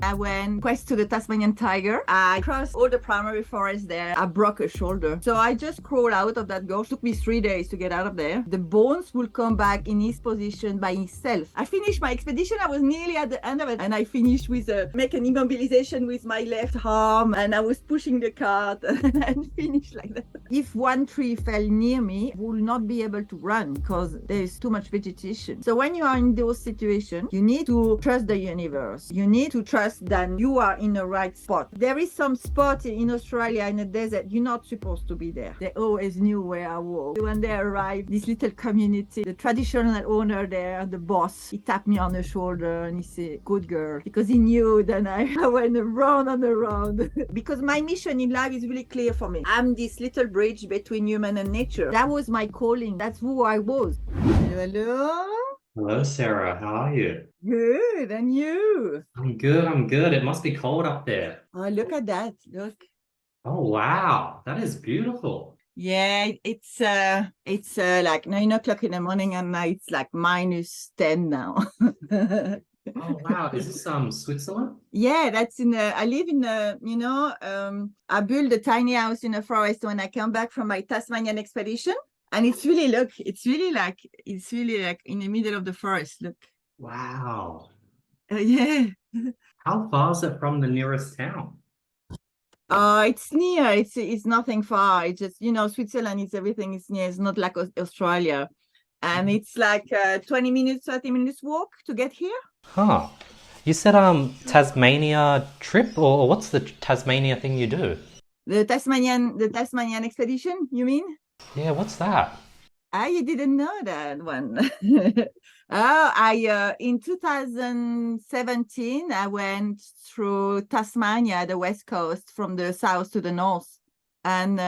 I went west to the Tasmanian Tiger. I crossed all the primary forest there. I broke a shoulder. So I just crawled out of that gorge. It took me 3 days to get out of there. The bones will come back in his position by himself. I finished my expedition. I was nearly at the end of it. And I finished with make an immobilization with my left arm. And I was pushing the cart and finished like that. If one tree fell near me, I would not be able to run because there is too much vegetation. So when you are in those situations, you need to trust the universe. You need to trust that you are in the right spot. There is some spot in Australia in the desert, you're not supposed to be there. They always knew where I was. When they arrived, this little community, the traditional owner there, the boss, he tapped me on the shoulder and he said, "Good girl," because he knew that I went around and around. Because my mission in life is really clear for me. I'm this little bridge between human and nature. That was my calling. That's who I was. Hello. Hello, Sarah. How are you? Good. And you? I'm good. I'm good. It must be cold up there. Oh, look at that. Look. Oh, wow. That is beautiful. Yeah, it's like 9 o'clock in the morning and now it's like -10 now. Oh, wow. Is this Switzerland? Yeah, that's I live in I built a tiny house in a forest when I come back from my Tasmanian expedition. And it's really like in the middle of the forest. Look. Wow. Yeah. How far is it from the nearest town? It's near. It's nothing far. It's just, Switzerland is everything is near. It's not like Australia. And it's like 20 minutes, 30 minutes walk to get here. Huh. You said Tasmania trip, or what's the Tasmania thing you do? The Tasmanian expedition, you mean? Yeah, what's that? Ah, you didn't know that one. In 2017, I went through Tasmania, the west coast, from the south to the north, and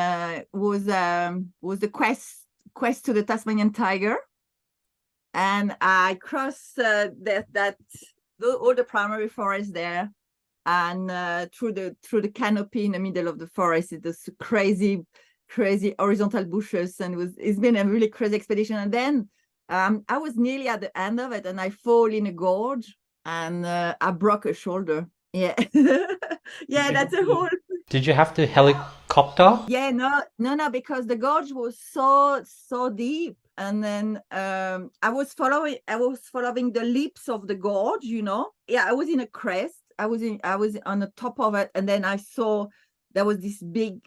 was the quest to the Tasmanian Tiger, and I crossed all the primary forest there, and through the canopy in the middle of the forest. It's crazy horizontal bushes, and it's been a really crazy expedition. And then I was nearly at the end of it and I fall in a gorge and I broke a shoulder. Yeah. Yeah, that's a whole. Did you have to helicopter? Yeah, no, because the gorge was so deep. And then I was following the lips of the gorge, Yeah, I was in a crest. I was on the top of it, and then I saw there was this big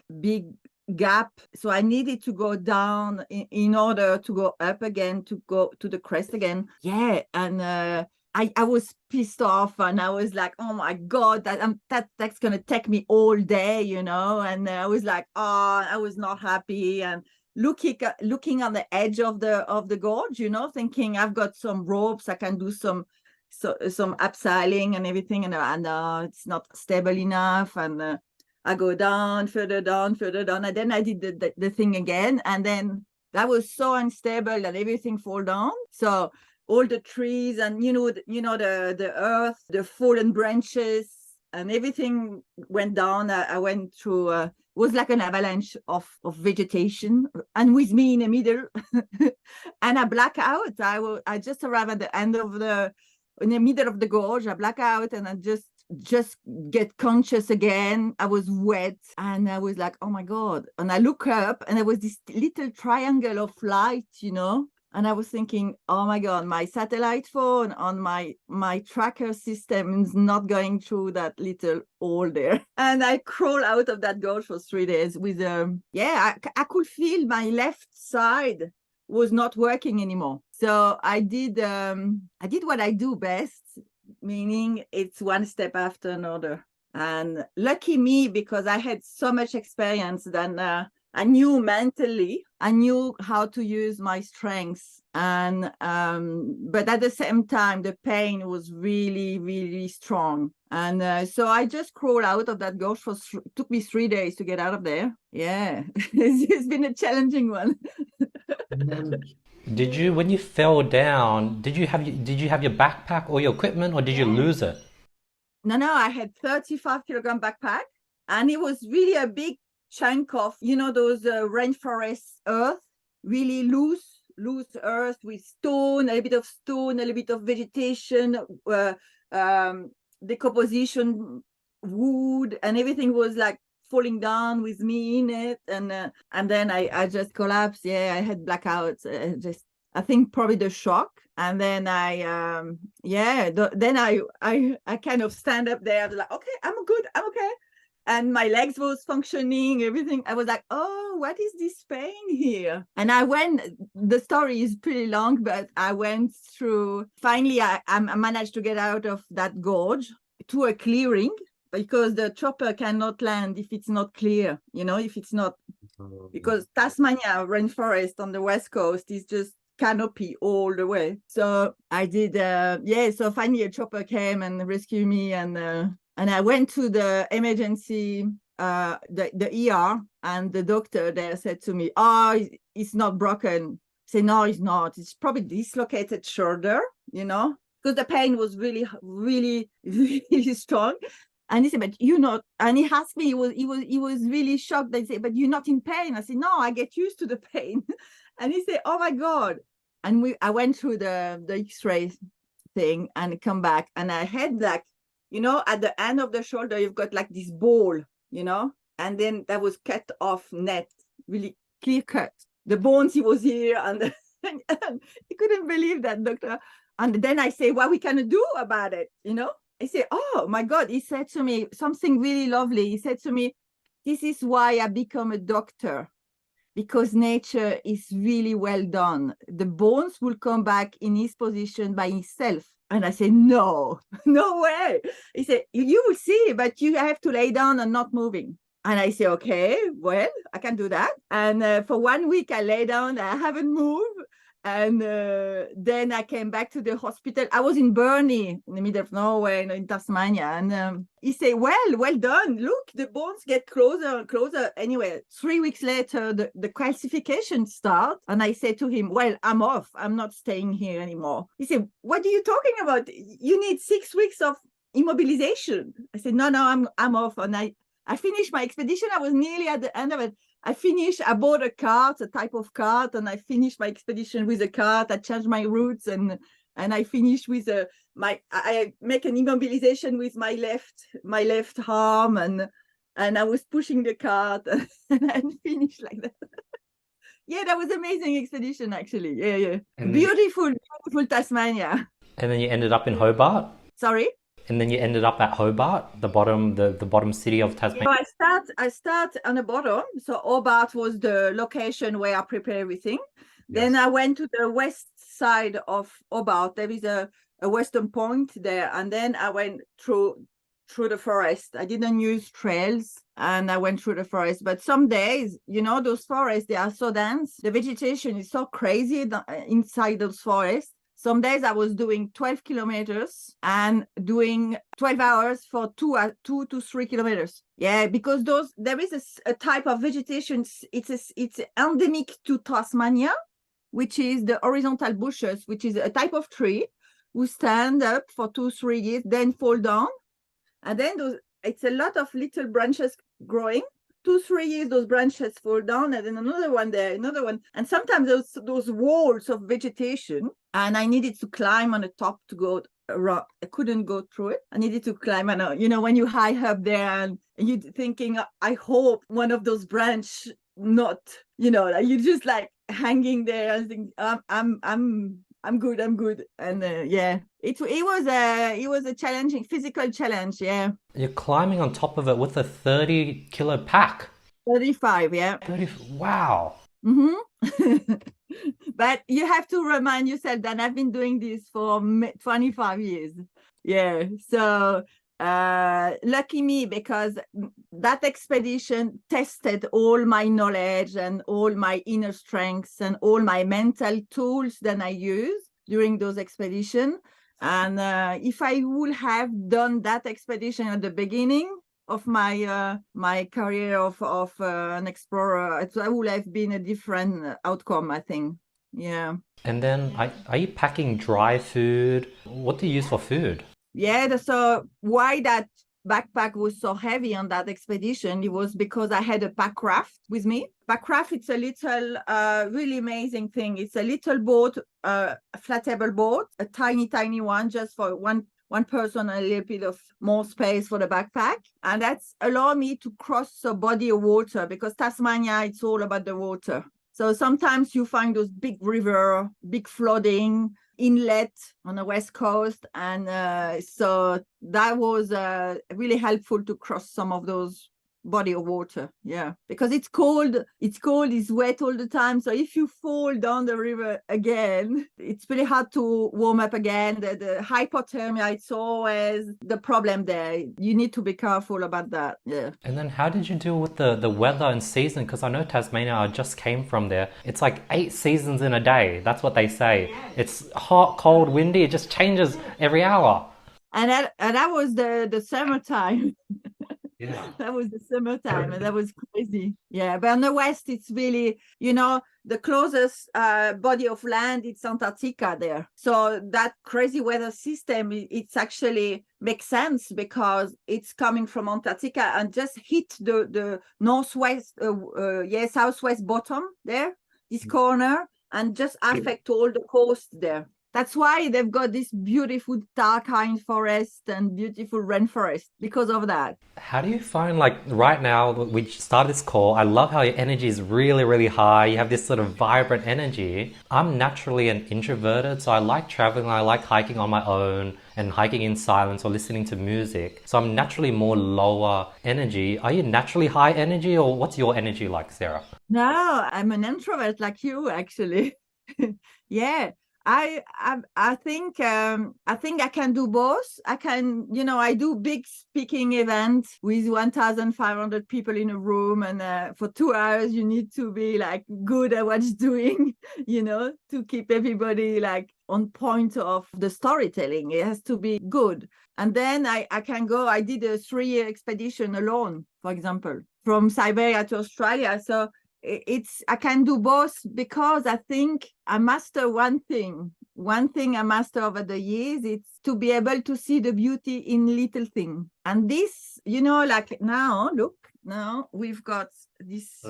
gap, so I needed to go down in order to go up again, to go to the crest again. Yeah. And I was pissed off, and I was like, oh my god, that's gonna take me all day, and I was like, oh, I was not happy, and looking on the edge of the gorge, thinking I've got some ropes, I can do some abseiling and everything, and it's not stable enough, and I go further down, and then I did the thing again, and then that was so unstable that everything fall down. So all the trees and the earth, the fallen branches, and everything went down. I went through. It was like an avalanche of vegetation, and with me in the middle, and I black out. I just arrived at the end of in the middle of the gorge. I black out, and I just get conscious again. I was wet, and I was like, oh my god. And I look up, and there was this little triangle of light, and I was thinking, oh my god, my satellite phone on my tracker system is not going through that little hole there. And I crawl out of that gorge for 3 days with I could feel my left side was not working anymore. So I did what I do best, meaning it's one step after another. And lucky me, because I had so much experience that I knew mentally, I knew how to use my strengths. And but at the same time, the pain was really, really strong. And so I just crawled out of that gorge. Took me 3 days to get out of there. Yeah, it's been a challenging one. When you fell down, did you have your backpack or your equipment, or did you lose it? No, I had 35-kilogram backpack, and it was really a big chunk of, those rainforest earth, really loose earth with stone, a little bit of vegetation, decomposition wood, and everything was like falling down with me in it, and then I just collapsed. Yeah, I had blackouts. I think probably the shock, and then then I kind of stand up there. I was like, okay, I'm good, I'm okay, and my legs was functioning, everything. I was like, oh, what is this pain here? And the story is pretty long, but I went through, finally I managed to get out of that gorge to a clearing, because the chopper cannot land if it's not clear, if it's not, because Tasmania rainforest on the west coast is just canopy all the way. So I did, so finally a chopper came and rescued me, and I went to the emergency, the ER, and the doctor there said to me, oh, it's not broken. I said, no, it's not. It's probably dislocated shoulder, because the pain was really, really, really strong. And he said, but you're not, and he asked me, he was really shocked. They said, but you're not in pain. I said, no, I get used to the pain. And he said, oh my God. And I went through the X-ray thing and come back, and I had like, at the end of the shoulder, you've got like this ball, and then that was cut off net, really clear cut. The bones, he was here, and he couldn't believe that, doctor. And then I say, what we can do about it, I say, oh my God. He said to me something really lovely. He said to me, this is why I become a doctor, because nature is really well done. The bones will come back in his position by himself. And I said, no way. He said, you will see, but you have to lay down and not moving. And I say, okay, well, I can do that. And for 1 week, I lay down, I haven't moved. And then I came back to the hospital. I was in Burnie, in the middle of nowhere, in Tasmania. And he said, well done. Look, the bones get closer and closer. Anyway, 3 weeks later, the calcification starts. And I said to him, well, I'm off. I'm not staying here anymore. He said, what are you talking about? You need 6 weeks of immobilization. I said, no, I'm off. And I finished my expedition. I was nearly at the end of it. I bought a cart, a type of cart, and I finished my expedition with a cart. I changed my routes, and I finished with I make an immobilization with my left arm, and I was pushing the cart and finished like that. Yeah, that was amazing expedition, actually. Yeah. And beautiful Tasmania. And then you ended up in Hobart? Sorry? And then you ended up at Hobart, the bottom city of Tasmania. I start on the bottom. So Hobart was the location where I prepare everything. Yes. Then I went to the west side of Hobart. There is a western point there, and then I went through the forest. I didn't use trails, and I went through the forest. But some days, those forests, they are so dense. The vegetation is so crazy inside those forests. Some days I was doing 12 kilometers and doing 12 hours for 2 to 3 kilometers. Yeah, because there is a type of vegetation. It's endemic to Tasmania, which is the horizontal bushes, which is a type of tree who stand up for 2-3 years, then fall down. And then it's a lot of little branches growing. 2-3 years, those branches fall down, and then another one there, another one. And sometimes those walls of vegetation, and I needed to climb on the top to go around. I couldn't go through it. I needed to climb. And when you high up there and you're thinking, I hope one of those branches not, you're just like hanging there and think, I'm good. And it was a challenging physical challenge. Yeah. You're climbing on top of it with a 30 kilo pack. 35, yeah. 30, wow. Mm-hmm. But you have to remind yourself that I've been doing this for 25 years. Yeah. So lucky me, because that expedition tested all my knowledge and all my inner strengths and all my mental tools that I use during those expeditions. And if I would have done that expedition at the beginning of my my career of an explorer, it would have been a different outcome, I think. Yeah. And then are you packing dry food? What do you use for food? Yeah, so why that backpack was so heavy on that expedition, it was because I had a pack raft with me. Pack raft, it's a little really amazing thing. It's a little boat, a flat table boat, a tiny one, just for one person a little bit of more space for the backpack. And that's allowed me to cross a body of water, because Tasmania, it's all about the water. So sometimes you find those big river, big flooding, inlet on the west coast. And so that was really helpful to cross some of those body of water, because it's cold, it's wet all the time. So if you fall down the river again, it's really hard to warm up again. The hypothermia, it's always the problem there. You need to be careful about that. And then how did you deal with the weather and season? Because I know Tasmania, I just came from there. It's like 8 seasons in a day. That's what they say. It's hot, cold, windy. It just changes every hour. And that was the summertime. Yeah. That was the summertime, and that was crazy. Yeah, but on the west, it's really, the closest body of land, it's Antarctica there. So that crazy weather system, it's actually makes sense, because it's coming from Antarctica and just hit the northwest, southwest bottom there, this corner, and just affect all the coast there. That's why they've got this beautiful Tarkine forest and beautiful rainforest, because of that. How do you find, like right now, we started this call, I love how your energy is really, really high. You have this sort of vibrant energy. I'm naturally an introverted, so I like traveling, I like hiking on my own and hiking in silence or listening to music. So I'm naturally more lower energy. Are you naturally high energy, or what's your energy like, Sarah? No, I'm an introvert like you, actually. Yeah. I think I can do both. I can, I do big speaking events with 1,500 people in a room, and for 2 hours you need to be like good at what you're doing, to keep everybody like on point of the storytelling. It has to be good. And then I can go. I did a 3-year expedition alone, for example, from Siberia to Australia. So I can do both, because I think I master one thing I master over the years. It's to be able to see the beauty in little things. And this, like now we've got this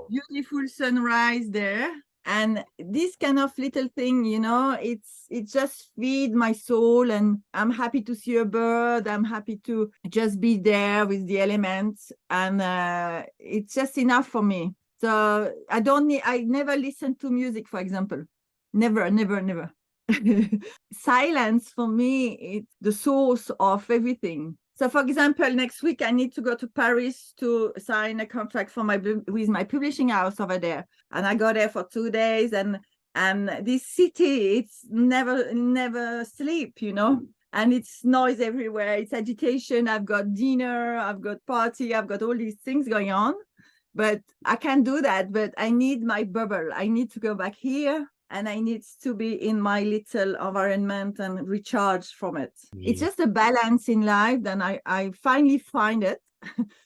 beautiful sunrise there, and this kind of little thing, it just feed my soul, and I'm happy to see a bird. I'm happy to just be there with the elements, and it's just enough for me. So I never listen to music, for example. Never. Silence for me is the source of everything. So, for example, next week I need to go to Paris to sign a contract with my publishing house over there, and I go there for 2 days. And this city, it's never sleep, and it's noise everywhere. It's agitation. I've got dinner, I've got party, I've got all these things going on. But I can't do that. But I need my bubble. I need to go back here, and I need to be in my little environment and recharge from it. Yeah. It's just a balance in life. Then I finally find it,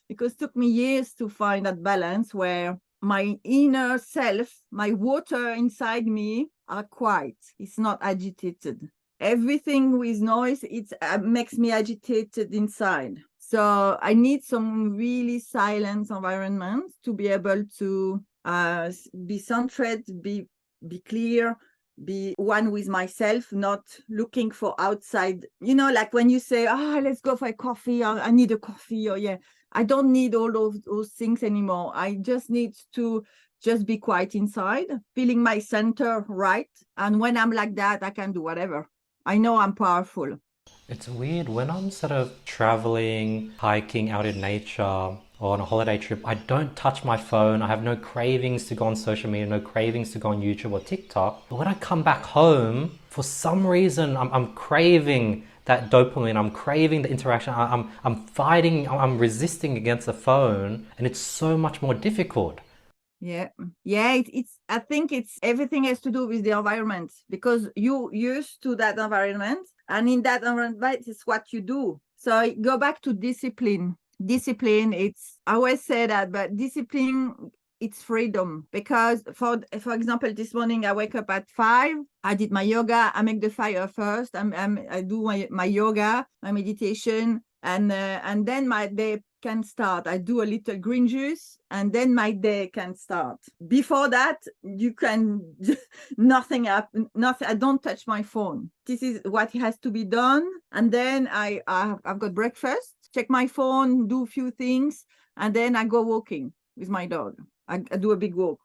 because it took me years to find that balance where my inner self, my water inside me, are quiet. It's not agitated. Everything with noise, it makes me agitated inside. So I need some really silent environment to be able to be centered, be clear, be one with myself, not looking for outside. Like when you say, let's go for a coffee, or I need a coffee, or I don't need all of those things anymore. I just need to just be quiet inside, feeling my center right. And when I'm like that, I can do whatever. I know I'm powerful. It's weird, when I'm sort of traveling, hiking out in nature, or on a holiday trip, I don't touch my phone. I have no cravings to go on social media, no cravings to go on YouTube or TikTok. But when I come back home, for some reason, I'm craving that dopamine. I'm craving the interaction. I'm fighting, I'm resisting against the phone, and it's so much more difficult. Yeah. I think it's everything has to do with the environment, because you used to that environment, and in that environment is what you do. So go back to discipline. Discipline, I always say that, but discipline, it's freedom. Because for example, this morning I wake up at 5. I did my yoga. I make the fire first. I do my yoga, my meditation, and then can start. I do a little green juice and then my day can start. Before that, you can nothing happen, nothing. I don't touch my phone. This is what has to be done. And then I've got breakfast, check my phone, do a few things, and then I go walking with my dog. I do a big walk,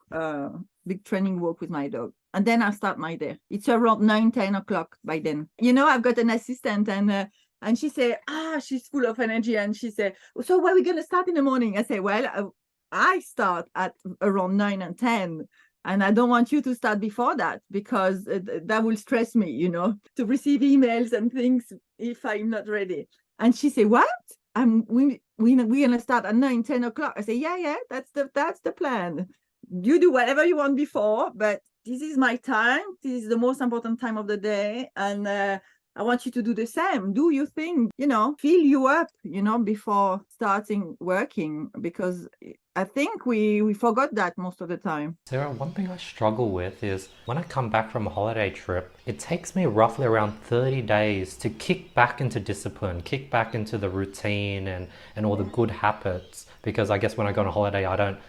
big training walk with my dog. And then I start my day. It's around 9-10 o'clock by then. I've got an assistant and she said, she's full of energy. And she said, so where are we going to start in the morning? I say, well, I start at around 9 and 10. And I don't want you to start before that because that will stress me, to receive emails and things if I'm not ready. And she said, what? We're going to start at 9-10 o'clock. I say, yeah, that's the plan. You do whatever you want before, but this is my time. This is the most important time of the day. And I want you to do the same. Do your thing, fill you up, before starting working, because I think we forgot that most of the time. Sarah, one thing I struggle with is when I come back from a holiday trip, it takes me roughly around 30 days to kick back into discipline, kick back into the routine and all the good habits. Because I guess when I go on a holiday,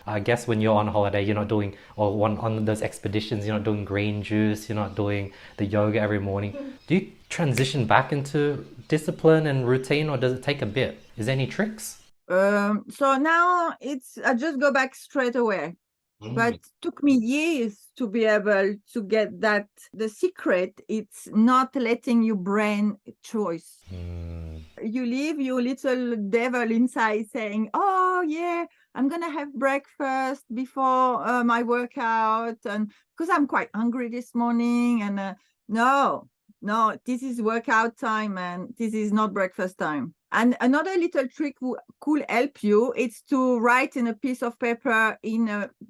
I guess when you're on holiday, you're not doing, or on those expeditions, you're not doing green juice, you're not doing the yoga every morning. Do you transition back into discipline and routine, or does it take a bit? Is there any tricks? So now I just go back straight away. But it took me years to be able to get that. The secret, it's not letting your brain choice. You leave your little devil inside saying, oh yeah, I'm going to have breakfast before my workout, and because I'm quite hungry this morning. And no, this is workout time and this is not breakfast time. And another little trick could help you. It's to write in a piece of paper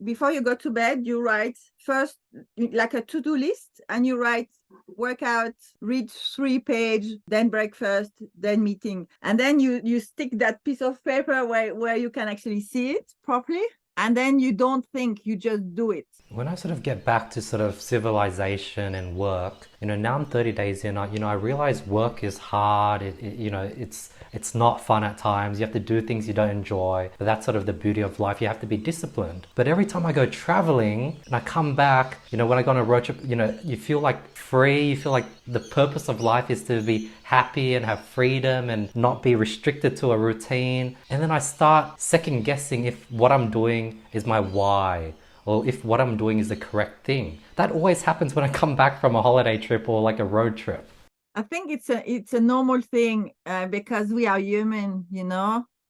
before you go to bed. You write first like a to-do list, and you write workout, read 3 pages, then breakfast, then meeting. And then you stick that piece of paper where you can actually see it properly. And then you don't think, you just do it. When I sort of get back to sort of civilization and work, now I'm 30 days in, I realize work is hard. It's not fun at times. You have to do things you don't enjoy. But that's sort of the beauty of life. You have to be disciplined. But every time I go traveling and I come back, when I go on a road trip, you feel like free. You feel like the purpose of life is to be happy and have freedom and not be restricted to a routine. And then I start second guessing if what I'm doing is my why, or if what I'm doing is the correct thing. That always happens when I come back from a holiday trip or like a road trip. I think it's a normal thing because we are human,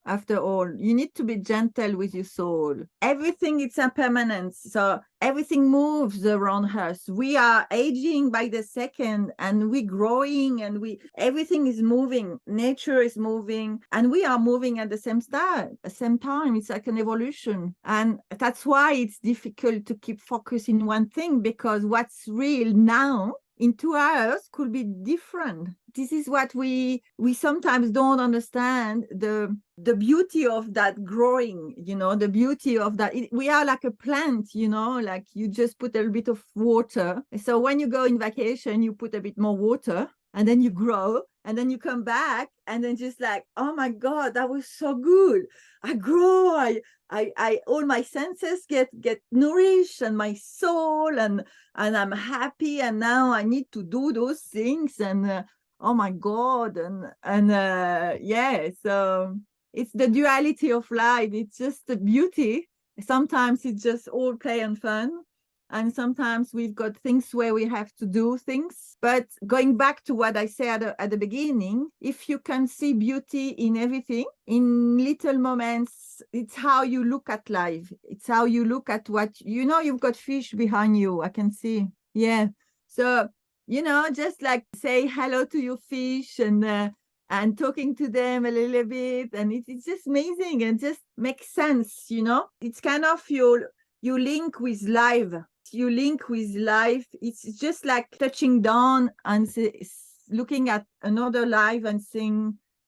after all. You need to be gentle with your soul. Everything is impermanence. So everything moves around us. We are aging by the second, and we're growing, and everything is moving. Nature is moving, and we are moving at the same time. It's like an evolution. And that's why it's difficult to keep focusing one thing, because what's real now in 2 hours could be different. This is what we sometimes don't understand, the beauty of that growing, the beauty of that. We are like a plant, like you just put a little bit of water. So when you go in vacation, you put a bit more water, and then you grow, and then you come back, and then just like, oh my God, that was so good. I grow, I all my senses get nourished, and my soul, and I'm happy, and now I need to do those things, and oh my God, and yeah, so it's the duality of life. It's just the beauty. Sometimes it's just all play and fun, and sometimes we've got things where we have to do things. But going back to what I said at the beginning, if you can see beauty in everything, in little moments, it's how you look at life. It's how you look at what, you've got fish behind you, I can see. Yeah. So, just like say hello to your fish, and talking to them a little bit. And it's just amazing, and just makes sense, It's kind of you link with life. You link with life. It's just like touching down and looking at another life and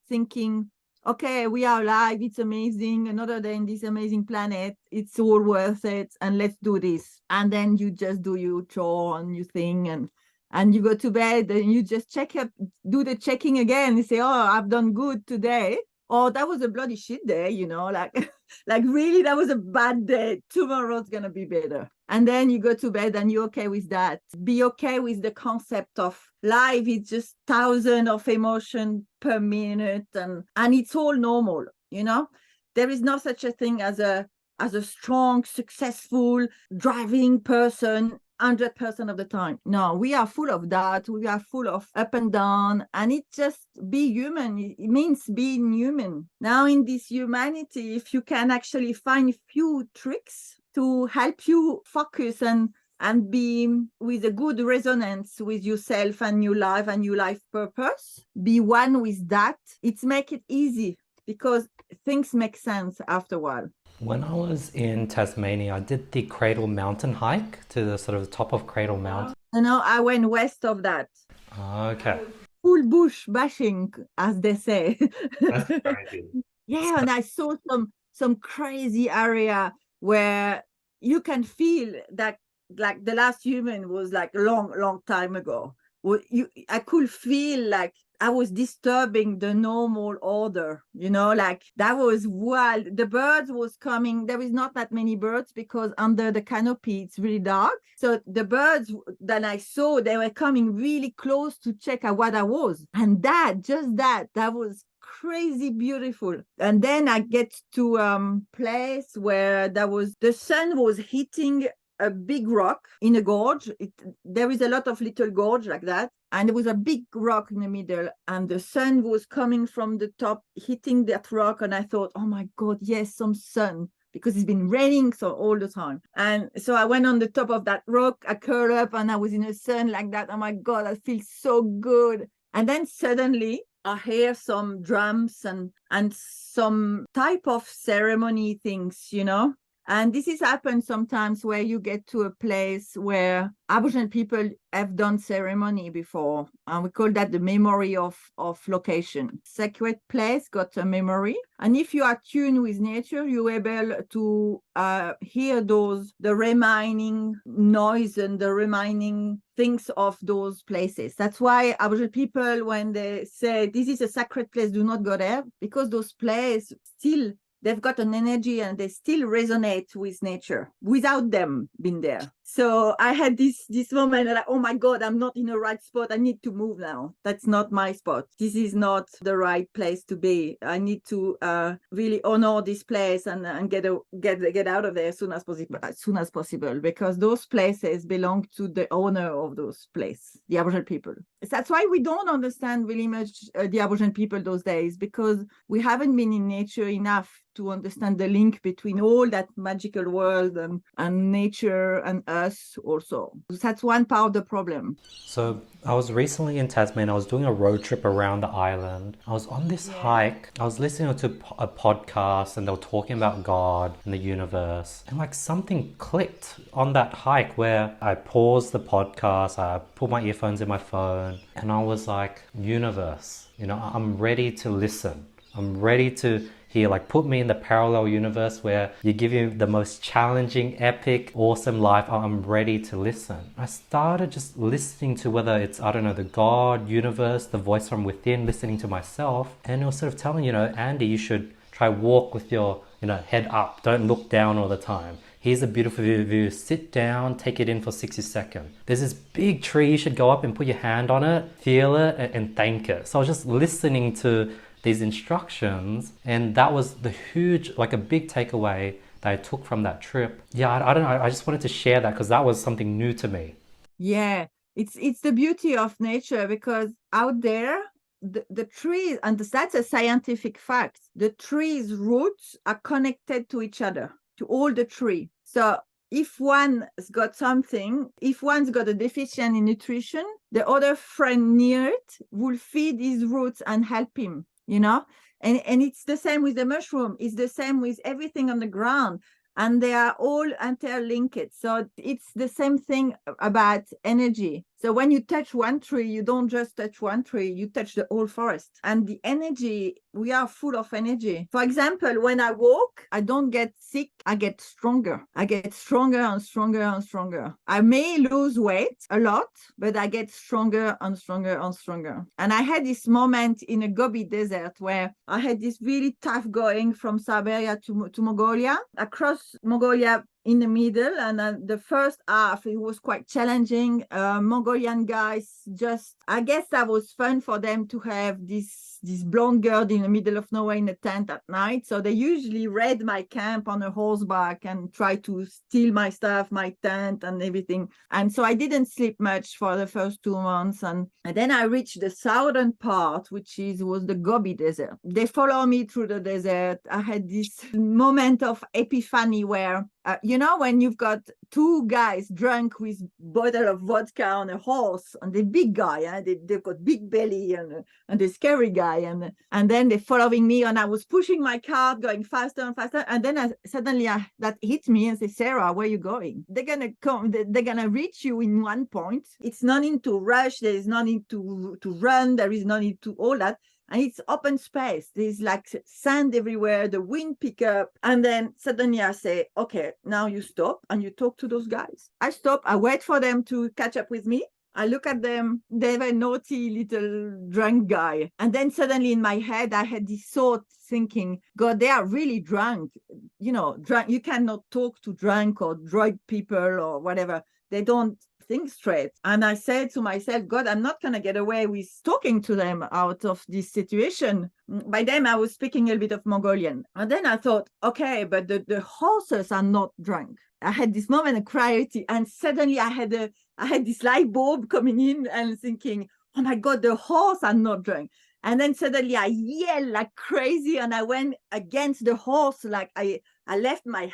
thinking, okay, we are alive. It's amazing. Another day in this amazing planet. It's all worth it. And let's do this. And then you just do your chore and your thing, and you go to bed, and you just do the checking again. You say, oh, I've done good today. oh, that was a bloody shit day, like like really that was a bad day. Tomorrow's gonna be better. And then you go to bed and you're okay with that. Be okay with the concept of life is just thousands of emotion per minute, and it's all normal, There is no such a thing as a strong, successful, driving person 100% of the time. No, we are full of that. We are full of up and down, and it just be human. It means being human. Now, in this humanity, if you can actually find few tricks to help you focus and be with a good resonance with yourself and your life and your life purpose, be one with that, it's make it easy because things make sense after a while. When I was in Tasmania, I did the Cradle Mountain hike to the sort of the top of Cradle Mountain. I went west of that. Okay. Full bush bashing, as they say. That's crazy. Yeah, and I saw some crazy area where you can feel that like the last human was like a long time ago. I could feel like I was disturbing the normal order, like that was wild. The birds was coming. There is not that many birds because under the canopy, it's really dark. So the birds that I saw, they were coming really close to check out what I was. And that was crazy beautiful. And then I get to place where the sun was hitting a big rock in a gorge. There is a lot of little gorge like that. And there was a big rock in the middle, and the sun was coming from the top, hitting that rock. And I thought, oh my God, yes, some sun, because it's been raining so all the time. And so I went on the top of that rock, I curled up, and I was in the sun like that. Oh my God, I feel so good. And then suddenly I hear some drums and some type of ceremony things, And this has happened sometimes where you get to a place where Aboriginal people have done ceremony before. And we call that the memory of location. Sacred place got a memory. And if you are tuned with nature, you're able to hear the remaining noise and the remaining things of those places. That's why Aboriginal people, when they say this is a sacred place, do not go there, because those places still, they've got an energy and they still resonate with nature without them being there. So I had this moment like, oh my God, I'm not in the right spot. I need to move now. That's not my spot. This is not the right place to be. I need to really honor this place and get out of there as soon as possible, because those places belong to the owner of those places, the Aboriginal people. That's why we don't understand really much the Aboriginal people those days, because we haven't been in nature enough to understand the link between all that magical world and nature and us also. That's one part of the problem. So I was recently in Tasmania. I was doing a road trip around the island. I was on this hike. I was listening to a podcast, and they were talking about God and the universe. And like something clicked on that hike where I paused the podcast, I put my earphones in my phone, and I was like, universe, I'm ready to listen. I'm ready to hear, like, put me in the parallel universe where you give you the most challenging, epic, awesome life. I'm ready to listen. I started just listening to whether it's, I don't know, the God, universe, the voice from within, listening to myself. And it was sort of telling, Andy, you should try walk with your, head up. Don't look down all the time. Here's a beautiful view. Sit down, take it in for 60 seconds. There's this big tree. You should go up and put your hand on it, feel it, and thank it. So I was just listening to these instructions, and that was the huge, like a big takeaway that I took from that trip. Yeah, I don't know. I just wanted to share that because that was something new to me. Yeah, it's the beauty of nature, because out there, the trees, and that's a scientific fact, the trees' roots are connected to each other, to all the tree. So if one's got something, if one's got a deficiency in nutrition, the other friend near it will feed his roots and help him, and it's the same with the mushroom. It's the same with everything on the ground, and they are all interlinked. So it's the same thing about energy. So when you touch one tree, you don't just touch one tree, you touch the whole forest. And the energy, we are full of energy. For example, when I walk, I don't get sick, I get stronger. I get stronger and stronger and stronger. I may lose weight a lot, but I get stronger and stronger and stronger. And I had this moment in a Gobi desert where I had this really tough going from Siberia to Mongolia, across Mongolia in the middle, and the first half it was quite challenging. Mongolian guys, just I guess that was fun for them to have this blonde girl in the middle of nowhere in a tent at night. So they usually raid my camp on a horseback and try to steal my stuff, my tent and everything. And so I didn't sleep much for the first 2 months. And then I reached the southern part, which was the Gobi desert. They follow me through the desert. I had this moment of epiphany where when you've got two guys drunk with bottle of vodka on a horse, and the big guy, they've got big belly, and the scary guy, and then they're following me, and I was pushing my cart, going faster and faster, and then suddenly that hit me and say, Sarah, where are you going? They're gonna come. They're gonna reach you in one point. It's no need to rush. There is no need to run. There is no need to all that. And it's open space. There's like sand everywhere. The wind pick up. And then suddenly I say, okay, now you stop and you talk to those guys. I stop. I wait for them to catch up with me. I look at them. They were naughty little drunk guy. And then suddenly in my head, I had this thought thinking, God, they are really drunk. Drunk. You cannot talk to drunk or drug people or whatever. They don't think straight. And I said to myself, God, I'm not going to get away with talking to them out of this situation. By then I was speaking a little bit of Mongolian. And then I thought, okay, but the horses are not drunk. I had this moment of clarity, and suddenly I had this light bulb coming in and thinking, oh my God, the horse are not drunk. And then suddenly I yelled like crazy, and I went against the horse. Like I left my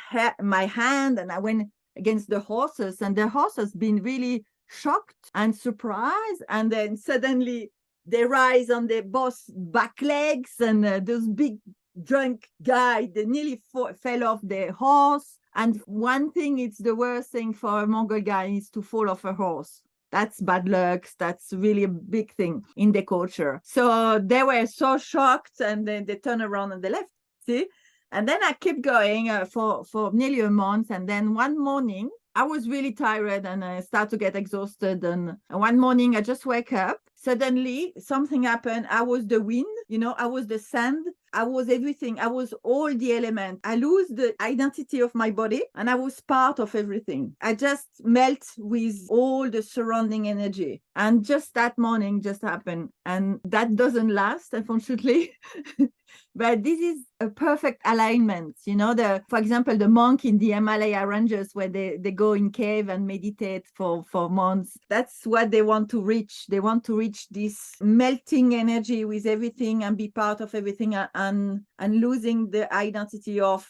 hand and I went against the horses, and the horses been really shocked and surprised. And then suddenly they rise on their boss back legs, and those big drunk guy, they nearly fell off their horse. And one thing, it's the worst thing for a Mongol guy is to fall off a horse. That's bad luck. That's really a big thing in the culture. So they were so shocked, and then they turned around and they left. See? And then I kept going for nearly a month. And then one morning, I was really tired and I started to get exhausted. And one morning, I just wake up. Suddenly, something happened. I was the wind, I was the sand. I was everything. I was all the elements. I lose the identity of my body, and I was part of everything. I just melt with all the surrounding energy. And just that morning just happened. And that doesn't last, unfortunately. But this is a perfect alignment. For example, the monk in the Himalaya ranges, where they go in cave and meditate for months. That's what they want to reach. They want to reach this melting energy with everything and be part of everything, and losing the identity of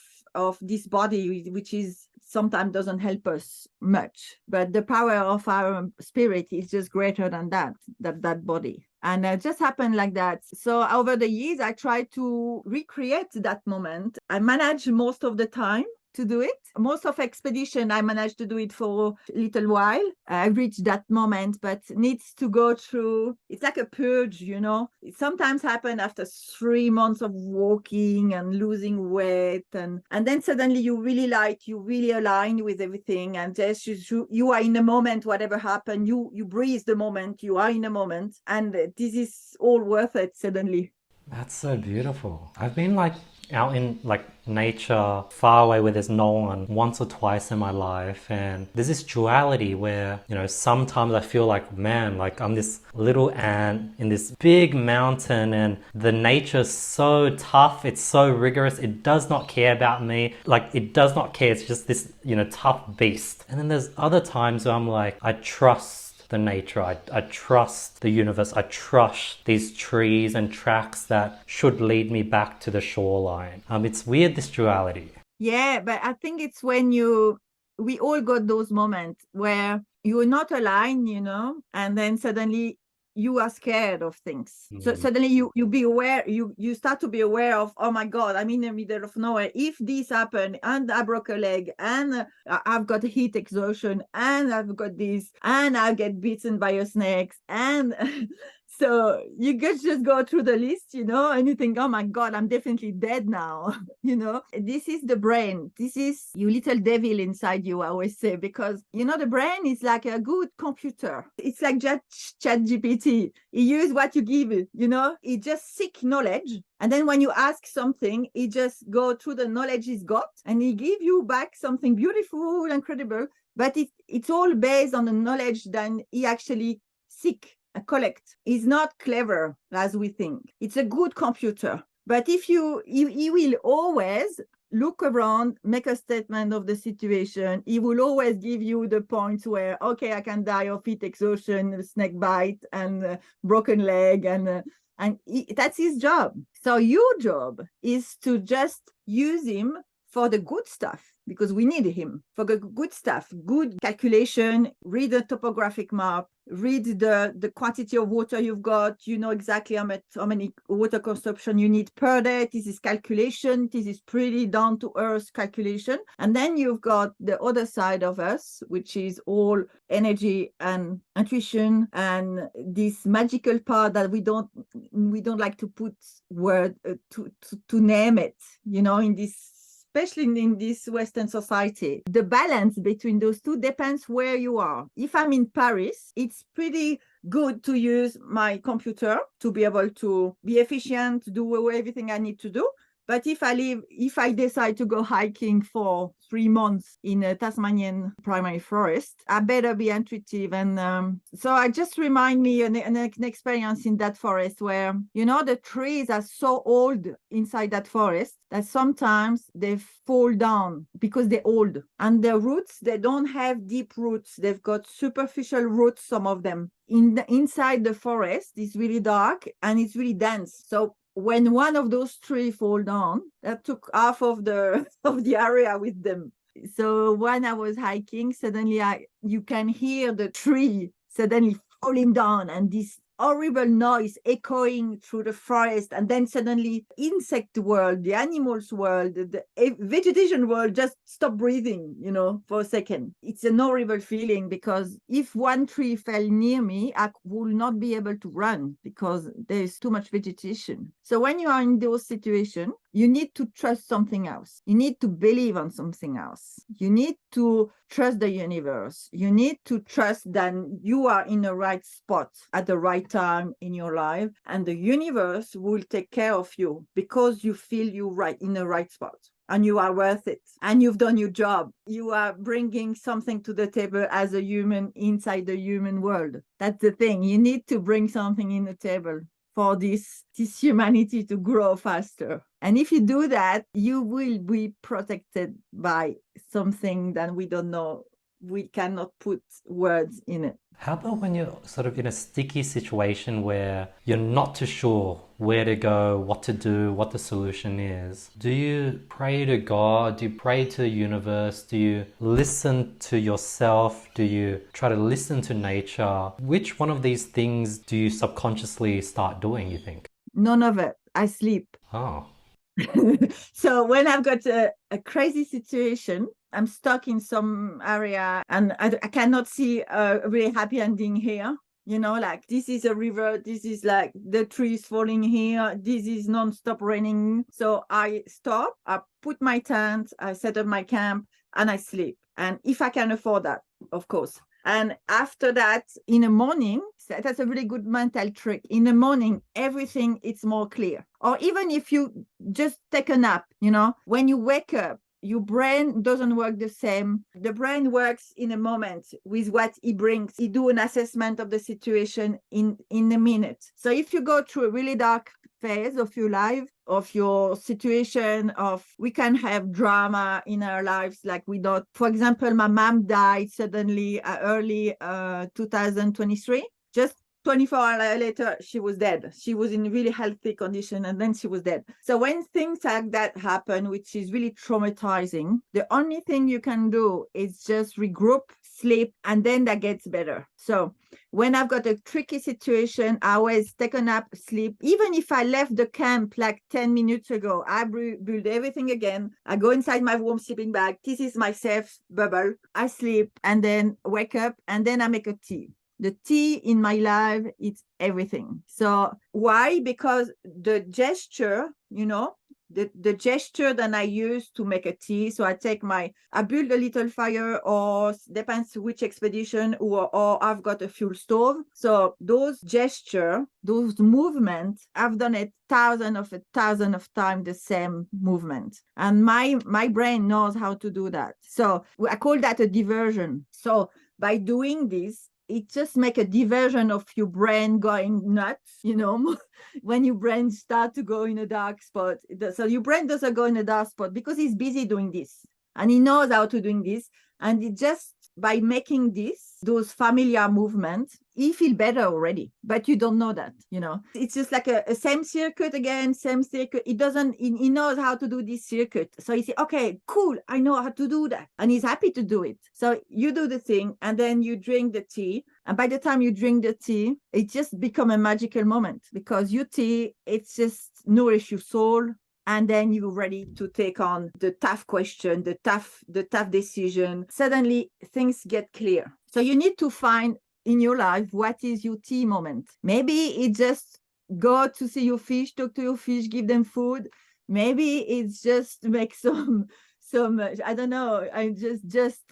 this body, which is sometimes doesn't help us much. But the power of our spirit is just greater than that body. And it just happened like that. So over the years, I tried to recreate that moment. I managed most of the time to do it. Most of expedition, I managed to do it for a little while. I reached that moment, but needs to go through. It's like a purge, It sometimes happens after 3 months of walking and losing weight. And then suddenly you really align with everything. And just you are in the moment, whatever happened, you breathe the moment, you are in the moment. And this is all worth it suddenly. That's so beautiful. I've been out in nature, far away where there's no one, once or twice in my life, and there's this duality where sometimes I feel like, man, I'm this little ant in this big mountain, and the nature's so tough, it's so rigorous, it does not care about me, it does not care, it's just this tough beast. And then there's other times where I'm like, I trust the nature, I trust the universe, I trust these trees and tracks that should lead me back to the shoreline. It's weird, this duality. Yeah, but I think it's when we all got those moments where you're not aligned, and then suddenly you are scared of things. So Mm. suddenly you be aware, you start to be aware of, oh my God, I'm in the middle of nowhere. If this happened and I broke a leg and I've got heat exhaustion and I've got this and I'll get bitten by a snake and so you just go through the list, and you think, oh my God, I'm definitely dead now. This is the brain. This is you little devil inside you, I always say, because, the brain is like a good computer. It's like ChatGPT. It uses what you give it, it just seek knowledge. And then when you ask something, it just go through the knowledge he's got and he give you back something beautiful, incredible. But it's all based on the knowledge that he actually seek. Collect is not clever as we think. It's a good computer, but if you will always look around, make a statement of the situation. He will always give you the points where, okay, I can die of heat exhaustion, snake bite, and broken leg, and that's his job. So your job is to just use him for the good stuff, because we need him for the good stuff, good calculation, read the topographic map, read the quantity of water you've got, exactly how many water consumption you need per day. This is calculation. This is pretty down to earth calculation. And then you've got the other side of us, which is all energy and intuition and this magical part that we don't like to put word to name it, in this, especially in this Western society. The balance between those two depends where you are. If I'm in Paris, it's pretty good to use my computer to be able to be efficient, to do everything I need to do. But if I decide to go hiking for 3 months in a Tasmanian primary forest, I better be intuitive. And so I just remind me an experience in that forest where, the trees are so old inside that forest that sometimes they fall down because they're old. And the roots, they don't have deep roots. They've got superficial roots, some of them. Inside the forest, it's really dark and it's really dense. So when one of those trees fall down, that took half of the area with them. So when I was hiking, suddenly you can hear the tree suddenly falling down and this horrible noise echoing through the forest, and then suddenly insect world, the animals world, the vegetation world just stop breathing, for a second. It's an horrible feeling, because if one tree fell near me, I will not be able to run because there's too much vegetation. So when you are in those situations, you need to trust something else. You need to believe on something else. You need to trust the universe. You need to trust that you are in the right spot at the right time in your life, and the universe will take care of you because you feel you're right in the right spot. And you are worth it. And you've done your job. You are bringing something to the table as a human inside the human world. That's the thing. You need to bring something in the table for this humanity to grow faster. And if you do that, you will be protected by something that we don't know. We cannot put words in it. How about when you're sort of in a sticky situation where you're not too sure where to go, what to do, what the solution is? Do you pray to God? Do you pray to the universe? Do you listen to yourself? Do you try to listen to nature? Which one of these things do you subconsciously start doing, you think? None of it. I sleep. Oh. So when I've got a crazy situation, I'm stuck in some area and I cannot see a really happy ending here. Like this is a river, this is like the trees falling here, this is non-stop raining. So I stop, I put my tent, I set up my camp, and I sleep. And if I can afford that, of course. And after that, in the morning, that's a really good mental trick. In the morning, everything is more clear. Or even if you just take a nap, when you wake up, your brain doesn't work the same. The brain works in a moment with what it brings. It do an assessment of the situation in a minute. So if you go through a really dark phase of your life, of your situation, we can have drama in our lives like we don't. For example, my mom died suddenly early 2023. Just 24 hours later, she was dead. She was in really healthy condition, and then she was dead. So when things like that happen, which is really traumatizing, the only thing you can do is just regroup, sleep, and then that gets better. So when I've got a tricky situation, I always take a nap, sleep. Even if I left the camp like 10 minutes ago, I build everything again. I go inside my warm sleeping bag. This is my safe bubble. I sleep and then wake up, and then I make a tea. The tea in my life, it's everything. So why? Because the gesture, the gesture that I use to make a tea. So I build a little fire, or depends which expedition, or I've got a fuel stove. So those gesture, those movements, I've done it thousands of times, the same movement. And my brain knows how to do that. So I call that a diversion. So by doing this, it just make a diversion of your brain going nuts, when your brain start to go in a dark spot. So your brain doesn't go in a dark spot because he's busy doing this, and he knows how to doing this. And it just, by making those familiar movements, he feel better already, but you don't know that, It's just like a same circuit again, same circuit. He knows how to do this circuit. So he say, okay, cool, I know how to do that. And he's happy to do it. So you do the thing, and then you drink the tea. And by the time you drink the tea, it just become a magical moment, because your tea, it's just nourish your soul. And then you're ready to take on the tough question, the tough decision. Suddenly things get clear. So you need to find in your life, what is your tea moment? Maybe it's just go to see your fish, talk to your fish, give them food. Maybe it's just make some I don't know, I just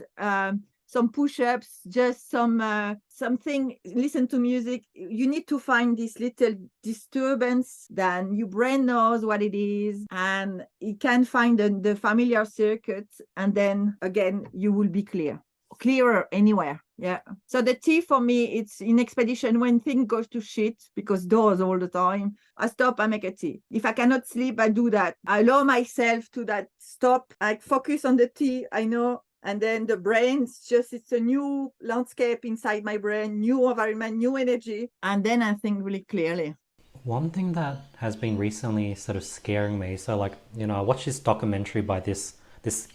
some push-ups, just something, listen to music. You need to find this little disturbance, then your brain knows what it is, and it can find the familiar circuit, and then again you will be clearer anywhere. Yeah. So the tea for me, it's in expedition when things goes to shit, because doors all the time, I stop, I make a tea. If I cannot sleep, I do that. I allow myself to that stop, I focus on the tea, I know. And then the brain, it's a new landscape inside my brain, new environment, new energy. And then I think really clearly. One thing that has been recently sort of scaring me, so I watched this documentary by this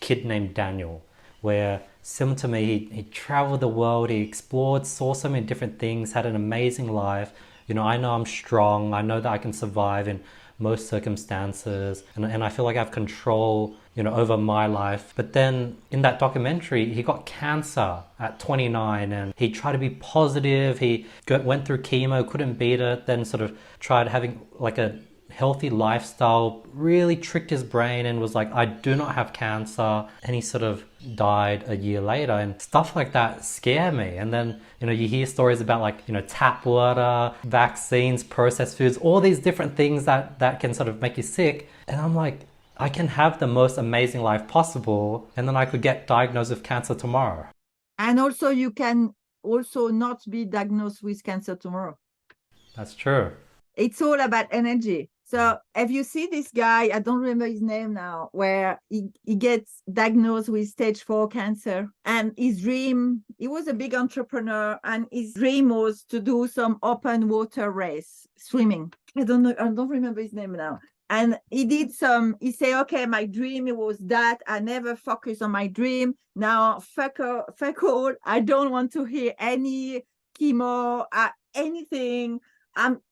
kid named Daniel, where similar to me, he traveled the world, he explored, saw so many different things, had an amazing life. I know I'm strong, I know that I can survive in most circumstances, and I feel like I have control, over my life. But then in that documentary, he got cancer at 29, and he tried to be positive. He went through chemo, couldn't beat it, then sort of tried having like a healthy lifestyle, really tricked his brain and was like, I do not have cancer. And he sort of died a year later, and stuff like that scare me. And then, you hear stories about tap water, vaccines, processed foods, all these different things that can sort of make you sick. And I'm like, I can have the most amazing life possible, and then I could get diagnosed with cancer tomorrow. And also you can also not be diagnosed with cancer tomorrow. That's true. It's all about energy. So if you see this guy, I don't remember his name now, where he gets diagnosed with stage 4 cancer, and his dream, he was a big entrepreneur, and his dream was to do some open water race, swimming. I don't remember his name now. And he said, okay, my dream, it was that. I never focused on my dream. Now, fuck all. I don't want to hear any chemo, anything.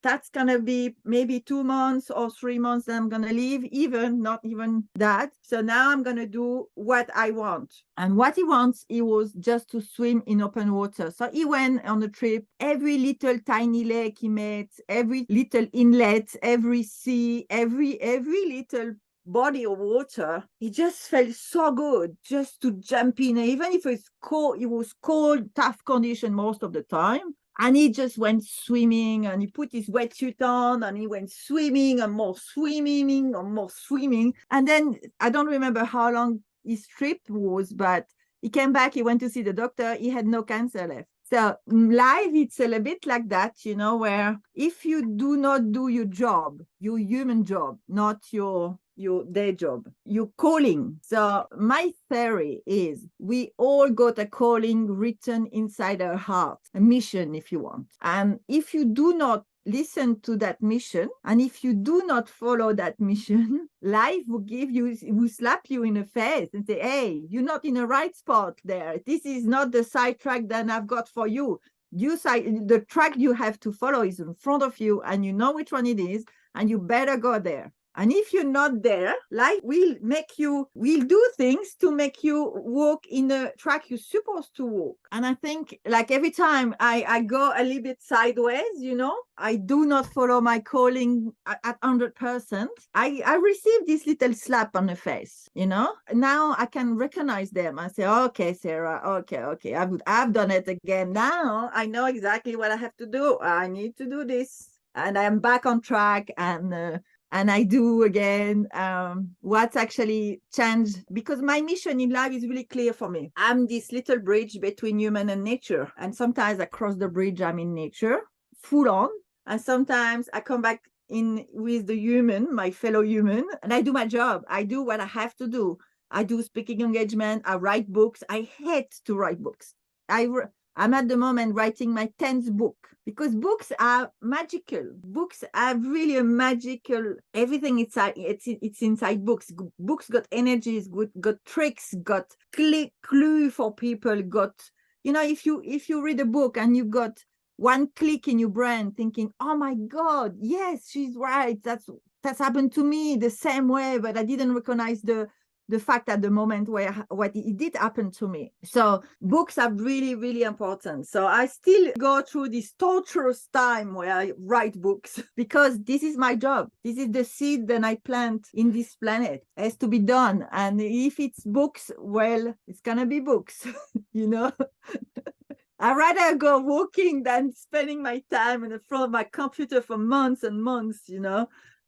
That's going to be maybe 2 months or 3 months, then I'm going to leave, not even that. So now I'm going to do what I want. And what he wants, he was just to swim in open water. So he went on a trip, every little tiny lake he met, every little inlet, every sea, every little body of water. He just felt so good just to jump in, even if it's cold. It was cold, tough condition most of the time. And he just went swimming, and he put his wetsuit on, and he went swimming and more swimming and more swimming. And then I don't remember how long his trip was, but he came back, he went to see the doctor, he had no cancer left. So life, it's a little bit like that, where if you do not do your job, your human job, not your your day job, your calling. So my theory is we all got a calling written inside our heart, a mission, if you want. And if you do not listen to that mission, and if you do not follow that mission, life will slap you in the face and say, hey, you're not in the right spot there. This is not the side track that I've got for you. The track you have to follow is in front of you, and you know which one it is, and you better go there. And if you're not there, life will do things to make you walk in the track you're supposed to walk. And I think like every time I go a little bit sideways, I do not follow my calling at 100%. I receive this little slap on the face, Now I can recognize them and say, okay, Sarah, okay, I've done it again. Now I know exactly what I have to do. I need to do this. And I'm back on track, and I do again what's actually changed, because my mission in life is really clear for me. I'm this little bridge between human and nature. And sometimes I cross the bridge, I'm in nature, full on. And sometimes I come back in with the human, my fellow human, and I do my job. I do what I have to do. I do speaking engagement. I write books. I hate to write books. I'm at the moment writing my 10th book, because books are magical. Books are really a magical, everything inside, it's inside books. Books got energies, got tricks, got clue for people, if you read a book and you've got one click in your brain thinking, oh my God, yes, she's right. That's happened to me the same way, but I didn't recognize the fact at the moment what it did happen to me. So books are really, really important. So I still go through this torturous time where I write books, because this is my job. This is the seed that I plant in this planet. It has to be done. And if it's books, well, it's going to be books, I'd rather go walking than spending my time in the front of my computer for months and months,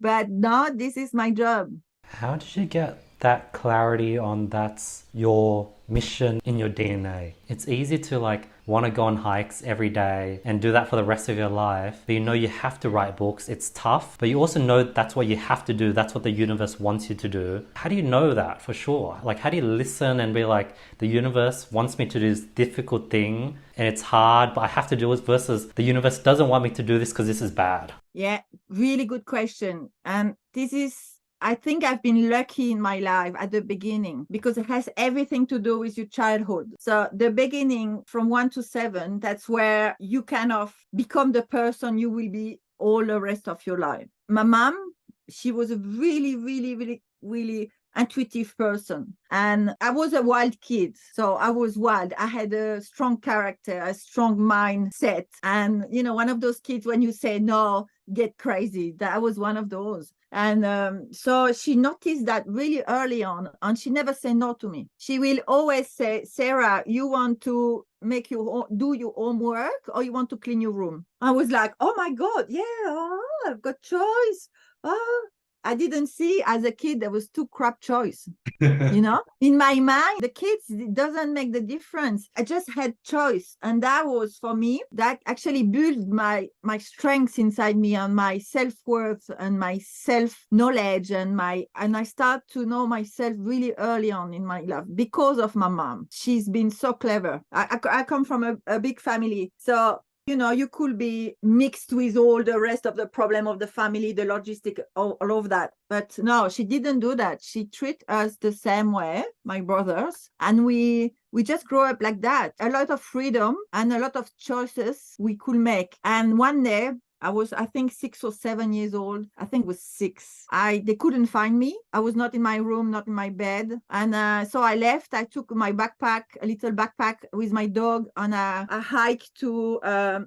But no, this is my job. How did you get that clarity on that's your mission in your DNA? It's easy to want to go on hikes every day and do that for the rest of your life, but you have to write books. It's tough, but you also know that's what you have to do. That's what the universe wants you to do. How do you know that for sure? How do you listen and be like, the universe wants me to do this difficult thing and it's hard, but I have to do it, versus the universe doesn't want me to do this because this is bad? Yeah, really good question. And I think I've been lucky in my life at the beginning, because it has everything to do with your childhood. So the beginning from 1 to 7, that's where you kind of become the person you will be all the rest of your life. My mom, she was a really, really, really, really intuitive person. And I was a wild kid. So I was wild. I had a strong character, a strong mindset. And, one of those kids, when you say no, get crazy. That was one of those. And so she noticed that really early on, and she never said no to me. She will always say, Sarah, you want to do your homework, or you want to clean your room? I was like, oh my God, yeah, I've got choice. I didn't see as a kid there was 2 crap choice. In my mind, the kids, it doesn't make the difference. I just had choice. And that was, for me, that actually built my strengths inside me, and my self-worth and my self-knowledge, and I start to know myself really early on in my life because of my mom. She's been so clever. I come from a big family. So you could be mixed with all the rest of the problem of the family, the logistic, all of that. But no, she didn't do that. She treated us the same way, my brothers. And we just grew up like that. A lot of freedom and a lot of choices we could make. And one day, I was, I think, 6 or 7 years old. I think it was 6. They couldn't find me. I was not in my room, not in my bed. And so I left. I took my backpack, a little backpack with my dog, on a hike to,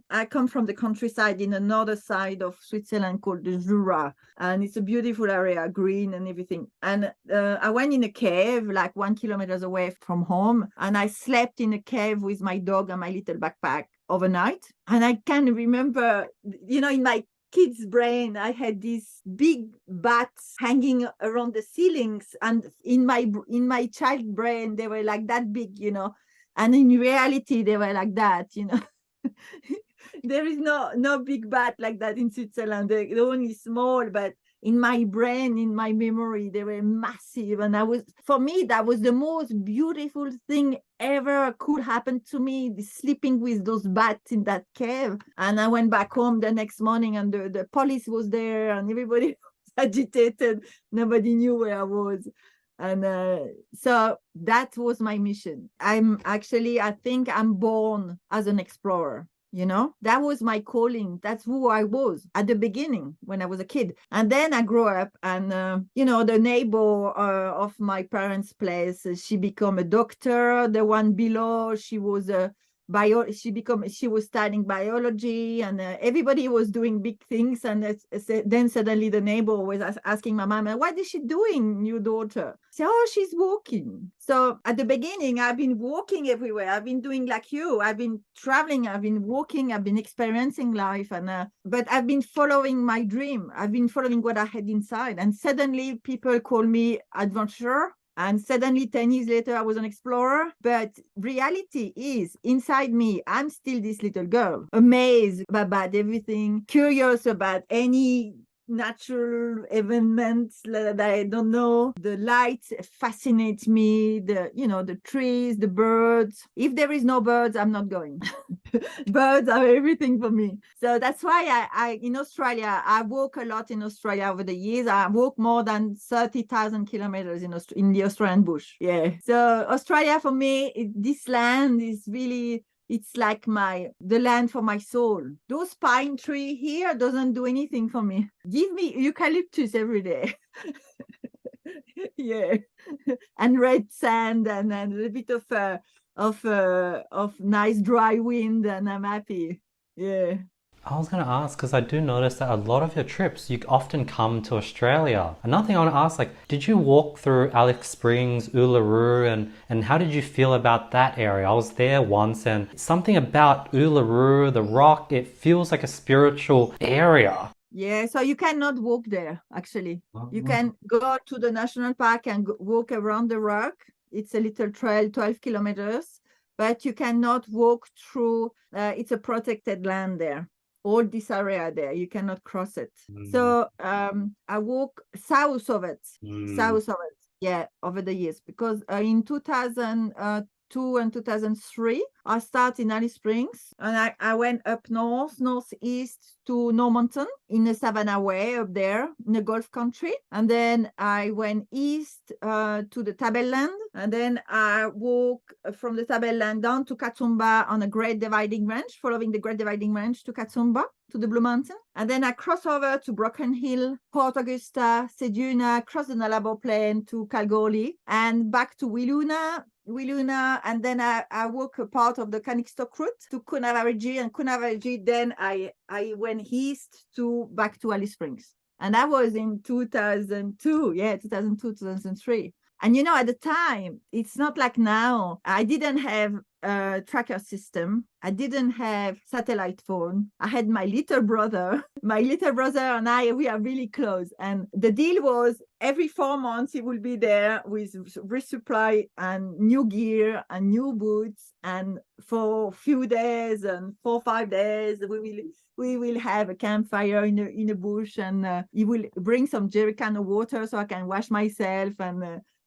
I come from the countryside in another side of Switzerland called the Jura. And it's a beautiful area, green and everything. And I went in a cave, 1 kilometer away from home. And I slept in a cave with my dog and my little backpack overnight. And I can remember, in my kid's brain, I had these big bats hanging around the ceilings, and in my child brain, they were like that big, and in reality, they were like that, There is no big bat like that in Switzerland. They're only small, but in my brain, in my memory. They were massive. And for me, that was the most beautiful thing ever could happen to me, sleeping with those bats in that cave. And I went back home the next morning, and the police was there, and everybody was agitated. Nobody knew where I was. And so that was my mission. I think I'm born as an explorer. That was my calling. That's who I was at the beginning when I was a kid. And then I grew up, and the neighbor of my parents' place, she became a doctor. The one below, she was a she was studying biology, and everybody was doing big things. And then suddenly the neighbor was asking my mom, "What is she doing, your daughter?" She said, "Oh, she's walking." So at the beginning, I've been walking everywhere. I've been doing like you. I've been traveling. I've been walking. I've been experiencing life, and but I've been following my dream. I've been following what I had inside, and suddenly people call me adventurer. And suddenly, 10 years later, I was an explorer. But reality is, inside me, I'm still this little girl, amazed about everything, curious about any natural events that I don't know. The light fascinates me, the trees, the birds. If there is no birds, I'm not going. Birds are everything for me. So that's why I in Australia, I walk a lot in Australia over the years. I walk more than 30,000 kilometers in the Australian bush. Yeah. So Australia for me, this land is really, it's like the land for my soul. Those pine tree here doesn't do anything for me. Give me eucalyptus every day. Yeah. And red sand and a little bit of nice dry wind, and I'm happy. Yeah. I was going to ask, because I do notice that a lot of your trips, you often come to Australia. Another thing I want to ask, did you walk through Alice Springs, Uluru, and how did you feel about that area? I was there once, and something about Uluru, the rock, it feels like a spiritual area. Yeah, so you cannot walk there, actually. You can go to the national park and walk around the rock. It's a little trail, 12 kilometers, but you cannot walk through. It's a protected land there. All this area there, you cannot cross it. So I walk south of it, yeah, over the years, because in 2002 and 2003, I started in Alice Springs, and I went up northeast to Normanton in the Savannah Way up there in the Gulf country. And then I went east to the Tableland, and then I walked from the Tableland down to Katoomba on a Great Dividing Range, following the Great Dividing Range to Katoomba, to the Blue Mountain. And then I cross over to Broken Hill, Port Augusta, Ceduna, cross the Nullarbor Plain to Kalgoorlie, and back to Wiluna, and then I walk a part of the Canixtock route to Coonavarigi, and Coonavarigi, then I went east back to Alice Springs. And that was in 2002, 2003. And at the time, it's not like now. I didn't have a tracker system. I didn't have satellite phone. I had my little brother. My little brother and I, we are really close. And the deal was every 4 months, he will be there with resupply and new gear and new boots. And for a few days and 4 or 5 days, we will have a campfire in the bush, and he will bring some jerrycan of water so I can wash myself.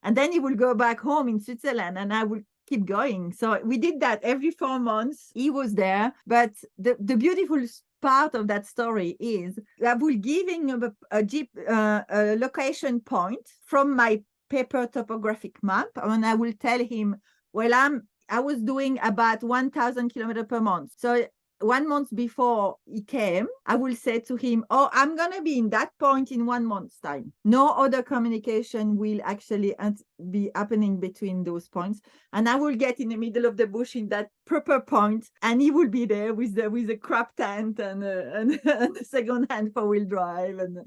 And then he will go back home in Switzerland, and I will keep going. So we did that every 4 months. He was there. But the beautiful part of that story is I will give him a location point from my paper topographic map, and I will tell him, well, I was doing about 1,000 kilometers per month. So 1 month before he came, I will say to him, "Oh, I'm going to be in that point in 1 month's time." No other communication will actually be happening between those points. And I will get in the middle of the bush in that proper point, and he will be there with a crap tent and a second-hand four-wheel drive. And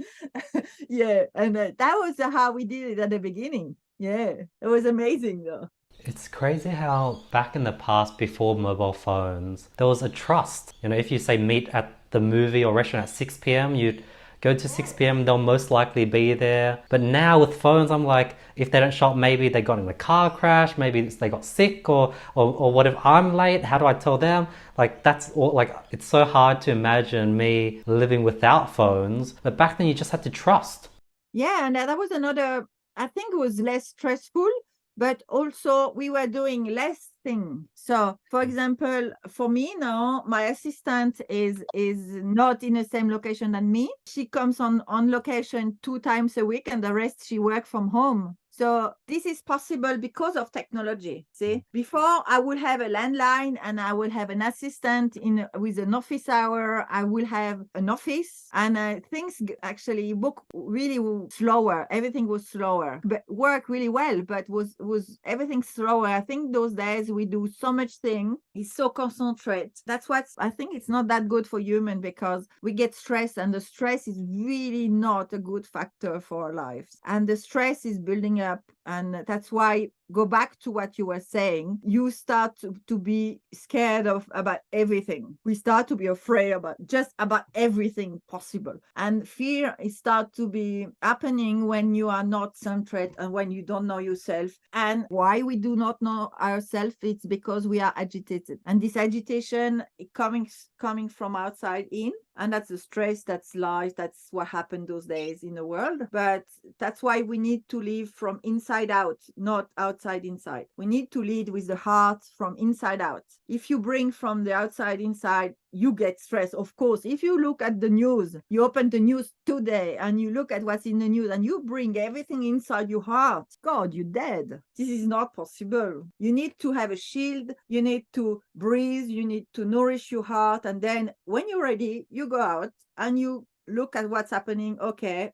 yeah, and that was how we did it at the beginning. Yeah, it was amazing though. It's crazy how back in the past, before mobile phones, there was a trust. If you say meet at the movie or restaurant at 6 p.m., you'd go to 6 p.m., they'll most likely be there. But now with phones, I'm like, if they don't show up, maybe they got in a car crash, maybe they got sick, or what if I'm late? How do I tell them? That's all. It's so hard to imagine me living without phones. But back then, you just had to trust. Yeah, and that was another, I think it was less stressful, but also we were doing less things. So, for example, for me now, my assistant is not in the same location than me. She comes on location 2 times a week, and the rest she works from home. So this is possible because of technology. See, before I would have a landline and I will have an assistant with an office hour. I will have an office, and things actually book really slower. Everything was slower, but work really well. But was everything slower? I think those days we do so much thing. It's so concentrate. That's what I think. It's not that good for human because we get stressed, and the stress is really not a good factor for our lives. And the stress is building up, and that's why, go back to what you were saying, you start to be scared of about everything. We start to be afraid about everything possible, and fear is start to be happening when you are not centered and when you don't know yourself. And why we do not know ourselves, it's because we are agitated, and this agitation coming from outside in. And that's the stress, that's lies, that's what happened those days in the world. But that's why we need to live from inside out, not outside inside. We need to lead with the heart from inside out. If you bring from the outside inside, you get stressed. Of course, if you look at the news, you open the news today and you look at what's in the news and you bring everything inside your heart, God, you're dead. This is not possible. You need to have a shield. You need to breathe. You need to nourish your heart. And then when you're ready, you go out and you look at what's happening. Okay,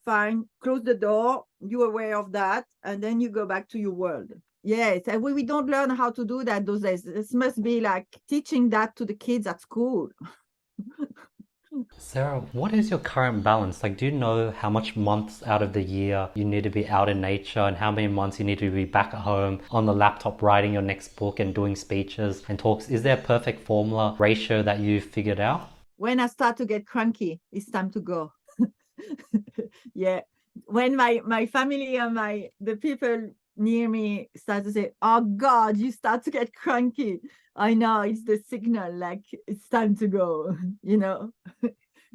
fine. Close the door. You're aware of that. And then you go back to your world. Yes, and we don't learn how to do that those days. This must be like teaching that to the kids at school. Sarah, what is your current balance? Like, do you know how much months out of the year you need to be out in nature and how many months you need to be back at home on the laptop writing your next book and doing speeches and talks? Is there a perfect formula ratio that you've figured out? When I start to get cranky, it's time to go. Yeah. When my family and the people near me start to say, oh God, you start to get cranky, I know it's the signal, like it's time to go.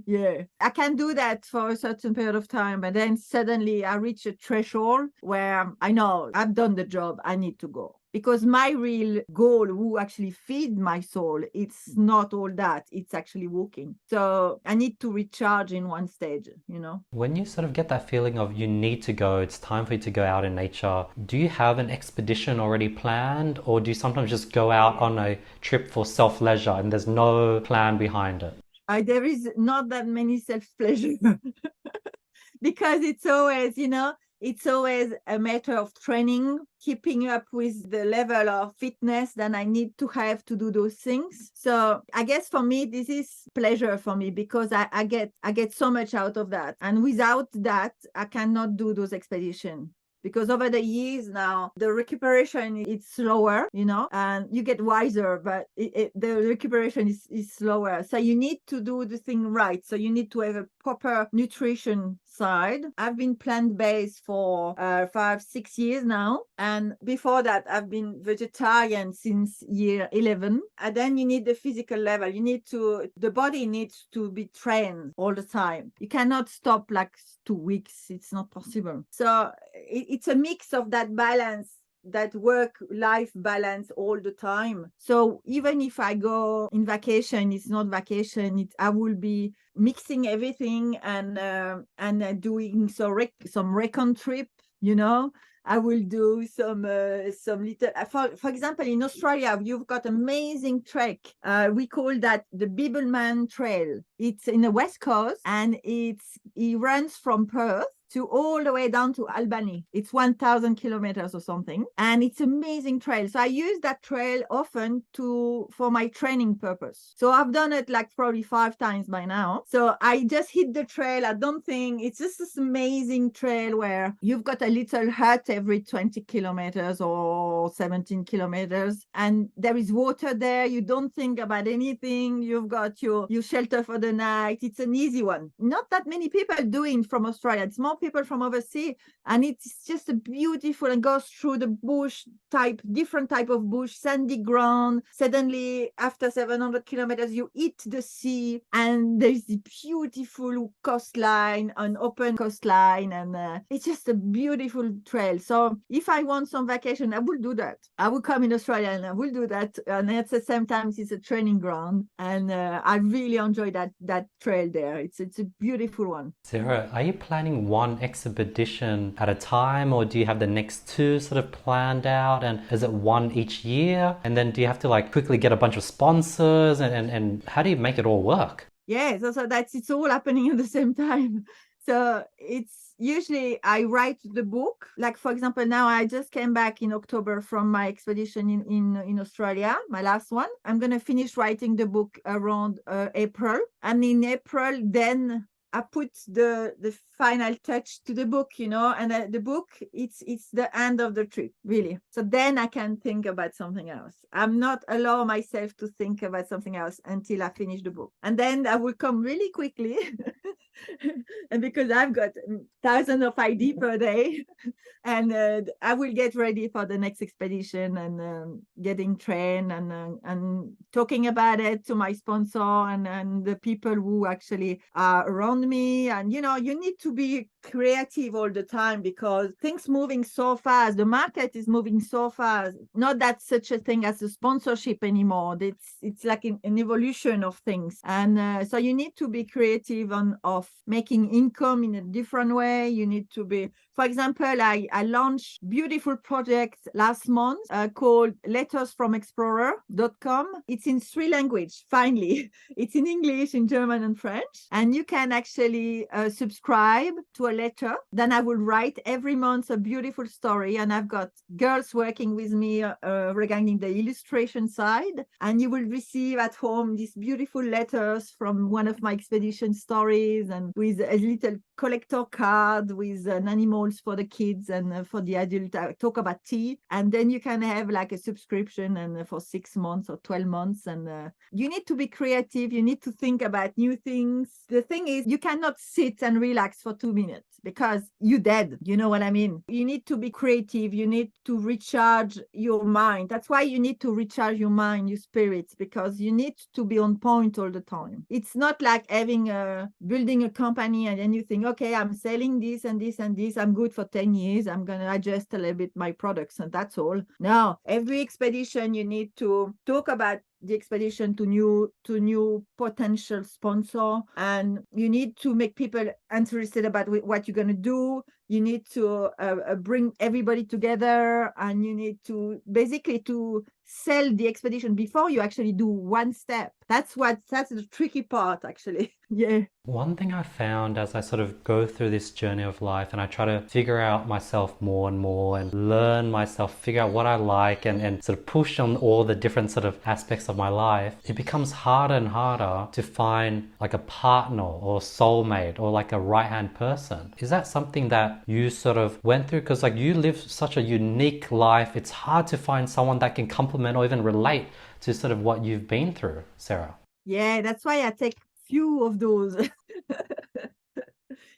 Yeah, I can do that for a certain period of time, but then suddenly I reach a threshold where I know I've done the job, I need to go. Because my real goal, who actually feed my soul, it's not all that, it's actually walking. So I need to recharge in one stage. When you sort of get that feeling of you need to go, it's time for you to go out in nature, do you have an expedition already planned, or do you sometimes just go out on a trip for self-leisure and there's no plan behind it? There is not that many self-pleasure because it's always a matter of training, keeping up with the level of fitness that I need to have to do those things. So I guess for me, this is pleasure for me because I get so much out of that. And without that, I cannot do those expeditions. Because over the years now, the recuperation is slower, and you get wiser, but the recuperation is slower. So you need to do the thing right. So you need to have a proper nutrition side. I've been plant-based for 5-6 years now. And before that, I've been vegetarian since year 11. And then you need the physical level. The body needs to be trained all the time. You cannot stop like 2 weeks. It's not possible. So it's a mix of that balance, that work-life balance all the time. So even if I go in vacation, it's not vacation. I will be mixing everything and doing some recon trip. I will do some little. For example, in Australia, you've got amazing trek. We call that the Bibbleman Trail. It's in the west coast, and it runs from Perth to all the way down to Albany. It's 1,000 kilometers or something, and it's amazing trail. So I use that trail often for my training purpose. So I've done it like probably 5 times by now. So I just hit the trail. I don't think it's just this amazing trail where you've got a little hut every 20 kilometers or 17 kilometers, and there is water there. You don't think about anything. You've got your shelter for the night. It's an easy one. Not that many people doing from Australia. It's more people from overseas, and it's just a beautiful, and goes through the bush type, different type of bush, sandy ground. Suddenly, after 700 kilometers, you hit the sea, and there's the beautiful coastline, an open coastline, and it's just a beautiful trail. So if I want some vacation, I will do that. I will come in Australia and I will do that. And at the same time, it's a training ground, and I really enjoy that trail there. It's a beautiful one. Sarah, are you planning one expedition at a time, or do you have the next two sort of planned out? And is it one each year? And then do you have to like quickly get a bunch of sponsors? And how do you make it all work? Yeah, so it's all happening at the same time. So it's usually I write the book. Like, for example, now I just came back in October from my expedition in Australia, my last one. I'm going to finish writing the book around April. And in April, then I put the final touch to the book, and the book, it's the end of the trip, really. So then I can think about something else. I'm not allow myself to think about something else until I finish the book. And then I will come really quickly. And because I've got thousands of ideas per day, and I will get ready for the next expedition, and getting trained, and talking about it to my sponsor and the people who actually are around me. And you need to be creative all the time, because things moving so fast. The market is moving so fast. Not that such a thing as a sponsorship anymore. It's like an evolution of things, and so you need to be creative of making income in a different way. You need to be, for example, I launched beautiful project last month called lettersfromexplorer.com. It's in 3 languages, finally. It's in English, in German, and French. And you can actually subscribe to a letter. Then I will write every month a beautiful story. And I've got girls working with me regarding the illustration side. And you will receive at home these beautiful letters from one of my expedition stories, and with a little collector card with animals for the kids, and for the adult. I talk about tea, and then you can have like a subscription, and for 6 months or 12 months. And you need to be creative. You need to think about new things. The thing is, you cannot sit and relax for 2 minutes, because you're dead. You know what I mean? You need to be creative. You need to recharge your mind. That's why you need to recharge your mind, your spirits, because you need to be on point all the time. It's not like building a company and then you think, okay, I'm selling this and this and this. I'm good for 10 years. I'm going to adjust a little bit my products, and that's all. No, every expedition, you need to talk about the expedition to new potential sponsor, and you need to make people interested about what you're going to do. You need to bring everybody together, and you need to basically to sell the expedition before you actually do one step. That's the tricky part, actually. Yeah. One thing I found as I sort of go through this journey of life, and I try to figure out myself more and more, and learn myself, figure out what I like, and sort of push on all the different sort of aspects of my life, it becomes harder and harder to find like a partner or soulmate or like a right-hand person. Is that something that you sort of went through? Because like you live such a unique life, it's hard to find someone that can complement or even relate to sort of what you've been through, Sarah. Yeah, that's why I take few of those.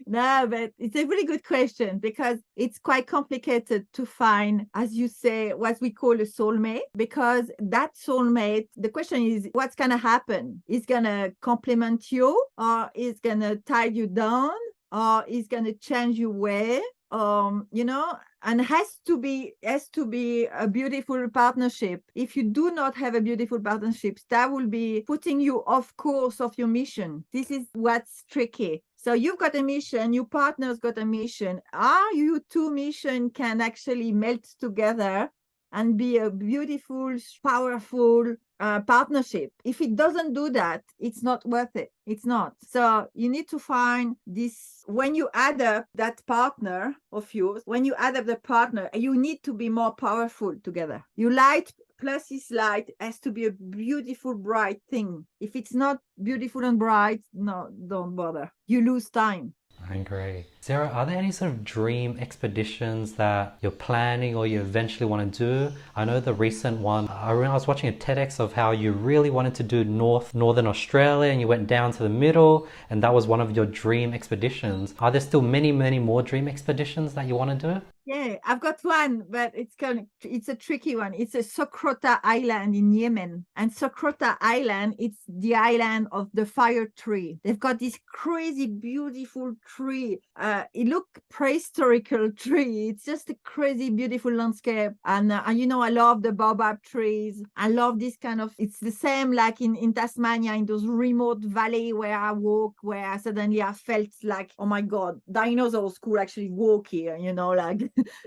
No, but it's a really good question, because it's quite complicated to find, as you say, what we call a soulmate, because that soulmate, the question is, what's going to happen? Is going to complement you, or is going to tie you down, or is going to change your way? And has to be a beautiful partnership. If you do not have a beautiful partnership, that will be putting you off course of your mission. This is what's tricky. So you've got a mission, your partner's got a mission. Are you two mission can actually melt together and be a beautiful, powerful partnership? If it doesn't do that, it's not worth it. It's not. So you need to find this. When you add up that partner of yours, when you add up the partner, you need to be more powerful together. You light plus his light has to be a beautiful, bright thing. If it's not beautiful and bright, no, don't bother. You lose time. I agree. Sarah, are there any sort of dream expeditions that you're planning or you eventually want to do? I know the recent one, I remember I was watching a TEDx of how you really wanted to do Northern Australia and you went down to the middle and that was one of your dream expeditions. Are there still many, many more dream expeditions that you want to do? Yeah, I've got one, but it's a tricky one. It's a Sokrota Island in Yemen. And Sokrota Island, it's the island of the fire tree. They've got this crazy, beautiful tree. It looked prehistorical tree. It's just a crazy, beautiful landscape. And you know, I love the baobab trees. I love this kind of, it's the same like in Tasmania, in those remote valley where I walk, where suddenly I felt like, oh my God, dinosaurs could actually walk here, you know, like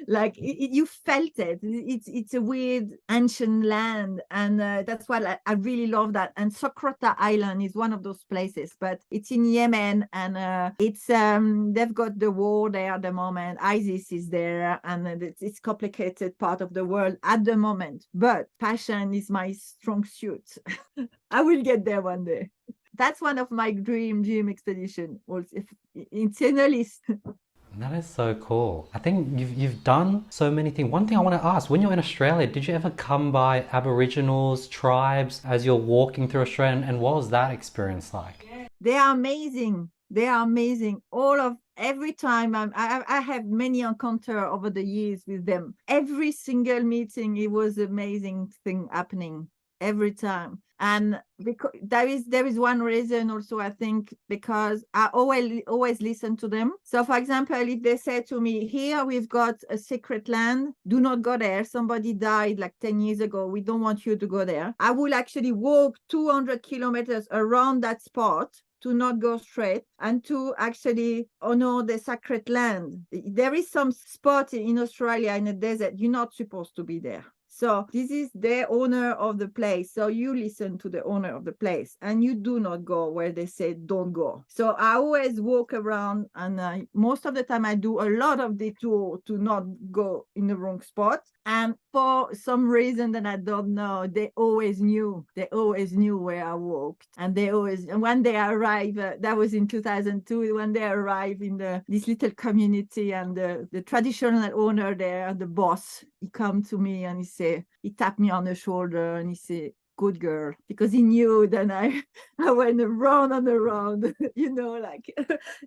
like you felt it. It's a weird ancient land, and that's why I really love that. And Sokrota Island is one of those places, but it's in Yemen, and it's they've got the war there at the moment. ISIS is there, and it's complicated part of the world at the moment. But passion is my strong suit. I will get there one day. That's one of my dream expedition. Also, it's in a list. That is so cool. I think you've done so many things. One thing I want to ask, when you're in Australia, did you ever come by Aboriginals, tribes as you're walking through Australia? And what was that experience like? They are amazing. They are amazing. Every time I have many encounter over the years with them. Every single meeting, it was amazing thing happening every time. And because there is one reason also, I think, because I always listen to them. So for example, if they say to me, here we've got a secret land, do not go there, somebody died like 10 years ago, we don't want you to go there, I will actually walk 200 kilometers around that spot to not go straight and to actually honor the sacred land. There is some spot in Australia in the desert, you're not supposed to be there. So this is the owner of the place. So you listen to the owner of the place and you do not go where they say don't go. So I always walk around, and most of the time I do a lot of detour to not go in the wrong spot. And for some reason that I don't know, they always knew where I walked. And when they arrived, that was in 2002, when they arrived in this little community, and the traditional owner there, the boss, he come to me and he tapped me on the shoulder and he said, good girl, because he knew that I went around and around, you know, like,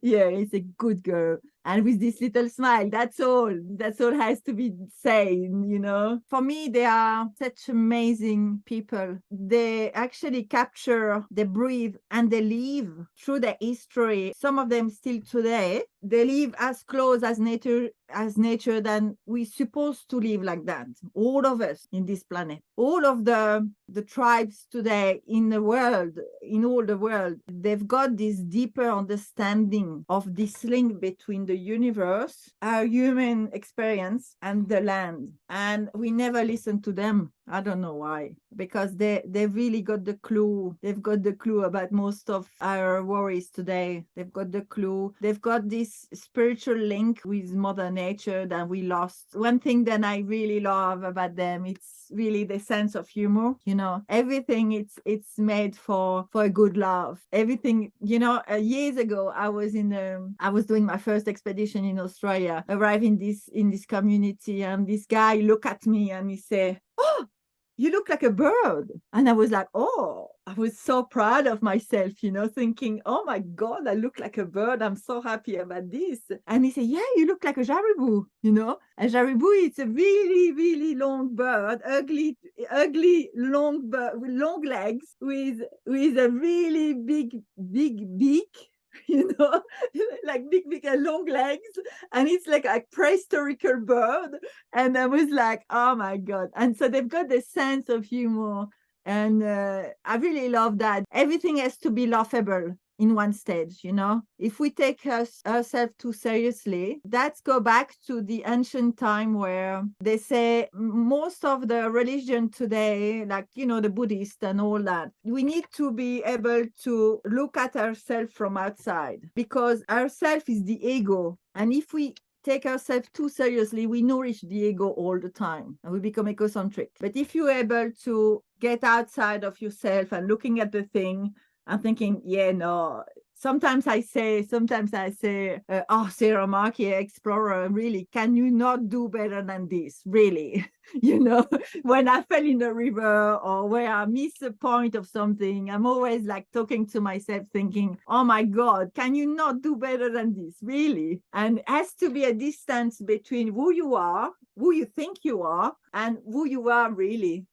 yeah, he's a good girl. And with this little smile, that's all has to be said, you know. For me, they are such amazing people. They actually capture, they breathe, and they live through their history. Some of them still today, they live as close as nature than we're supposed to live like that. All of us in this planet, all of the tribes today in all the world, they've got this deeper understanding of this link between the universe, our human experience, and the land. And we never listen to them. I don't know why, because they really got the clue. They've got the clue about most of our worries today. They've got the clue. They've got this spiritual link with Mother Nature that we lost. One thing that I really love about them, it's really the sense of humor. You know, everything it's made for a good laugh. Everything, you know. Years ago, I was doing my first expedition in Australia. Arrived in this community, and this guy looked at me and he said, "Oh, you look like a bird." And I was like, oh, I was so proud of myself, you know, thinking, oh my God, I look like a bird. I'm so happy about this. And he said, yeah, you look like a jaribou, you know. A jaribou, it's a really, really long bird, ugly, long bird with long legs, with a really big beak. You know, like big and long legs, and it's like a prehistoric bird. And I was like, oh my God. And so they've got this sense of humor, and I really love that. Everything has to be laughable in one stage, you know. If we take ourselves too seriously, that's go back to the ancient time where they say most of the religion today, like, you know, the Buddhist and all that, we need to be able to look at ourselves from outside, because ourself is the ego. And if we take ourselves too seriously, we nourish the ego all the time and we become egocentric. But if you're able to get outside of yourself and looking at the thing and thinking, yeah, no, sometimes I say, oh, Sarah Marquis, explorer, really, can you not do better than this? Really, when I fell in a river or where I miss a point of something, I'm always like talking to myself, thinking, oh my God, can you not do better than this? Really? And it has to be a distance between who you are, who you think you are, and who you are really.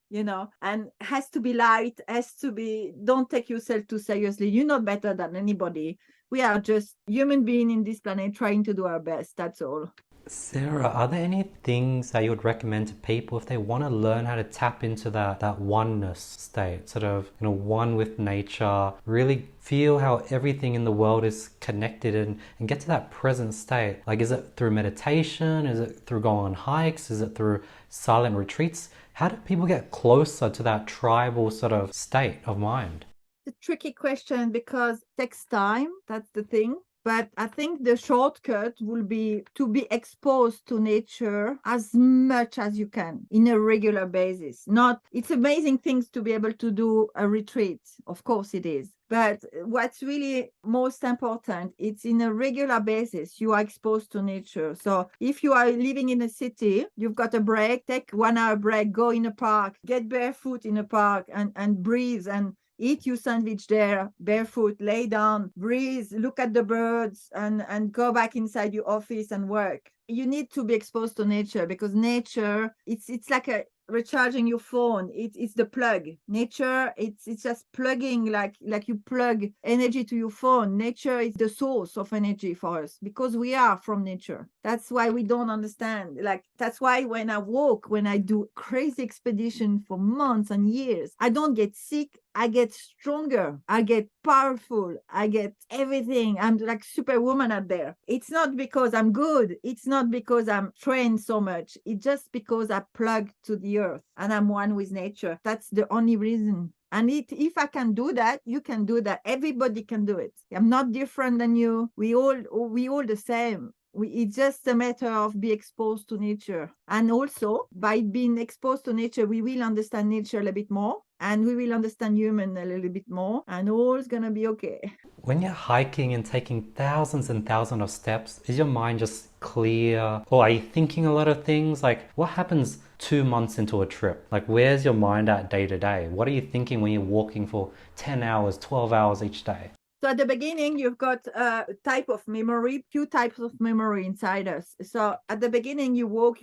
And has to be light, has to be, don't take yourself too seriously. You're not better than anybody. We are just human beings in this planet trying to do our best. That's all. Sarah, are there any things that you would recommend to people if they want to learn how to tap into that oneness state, sort of, one with nature, really feel how everything in the world is connected and get to that present state? Like, is it through meditation? Is it through going on hikes? Is it through silent retreats? How do people get closer to that tribal sort of state of mind? It's a tricky question because it takes time. That's the thing. But I think the shortcut will be to be exposed to nature as much as you can in a regular basis. It's amazing things to be able to do a retreat. Of course it is. But what's really most important, it's in a regular basis, you are exposed to nature. So if you are living in a city, you've got a break, take 1 hour break, go in a park, get barefoot in a park and breathe and eat your sandwich there, barefoot, lay down, breathe, look at the birds, and go back inside your office and work. You need to be exposed to nature because nature, it's like recharging your phone. It's the plug. Nature, it's just plugging like you plug energy to your phone. Nature is the source of energy for us because we are from nature. That's why we don't understand. That's why when I do crazy expedition for months and years, I don't get sick. I get stronger. I get powerful. I get everything. I'm like superwoman out there. It's not because I'm good. It's not because I'm trained so much. It's just because I plug to the earth and I'm one with nature. That's the only reason. And if I can do that, you can do that. Everybody can do it. I'm not different than you. We all the same. It's just a matter of being exposed to nature. And also, by being exposed to nature, we will understand nature a little bit more. And we will understand human a little bit more. And all's going to be okay. When you're hiking and taking thousands and thousands of steps, is your mind just clear? Or are you thinking a lot of things? Like, what happens 2 months into a trip? Like, where's your mind at day to day? What are you thinking when you're walking for 10 hours, 12 hours each day? So at the beginning, you've got a type of memory, few types of memory inside us. So at the beginning, you walk,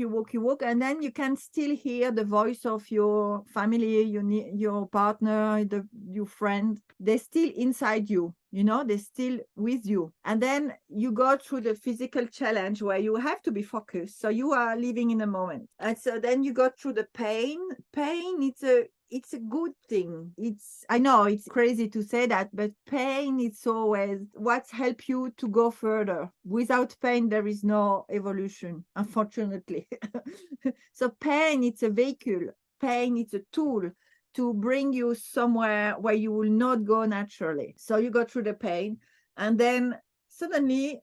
and then you can still hear the voice of your family, your partner, your friend. They're still inside you. They're still with you. And then you go through the physical challenge where you have to be focused. So you are living in a moment. And so then you go through the pain. Pain, it's a good thing. I know it's crazy to say that, but pain is always what's helped you to go further. Without pain, there is no evolution, unfortunately. So pain, it's a vehicle. Pain, it's a tool to bring you somewhere where you will not go naturally. So you go through the pain, and then suddenly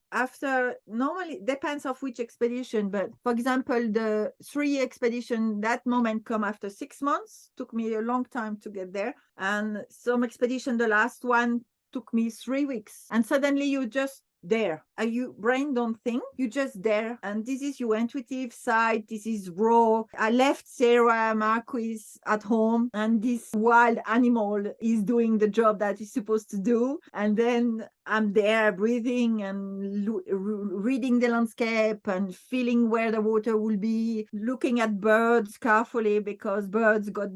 normally depends of which expedition, but for example, the 3-year expedition, that moment come after 6 months. Took me a long time to get there. And some expedition, the last one, took me 3 weeks. And suddenly you just there. Your brain don't think, you just there. And this is your intuitive side. This is raw. I left Sarah Marquis at home, and this wild animal is doing the job that it's supposed to do. And then I'm there breathing and reading the landscape and feeling where the water will be, looking at birds carefully because birds got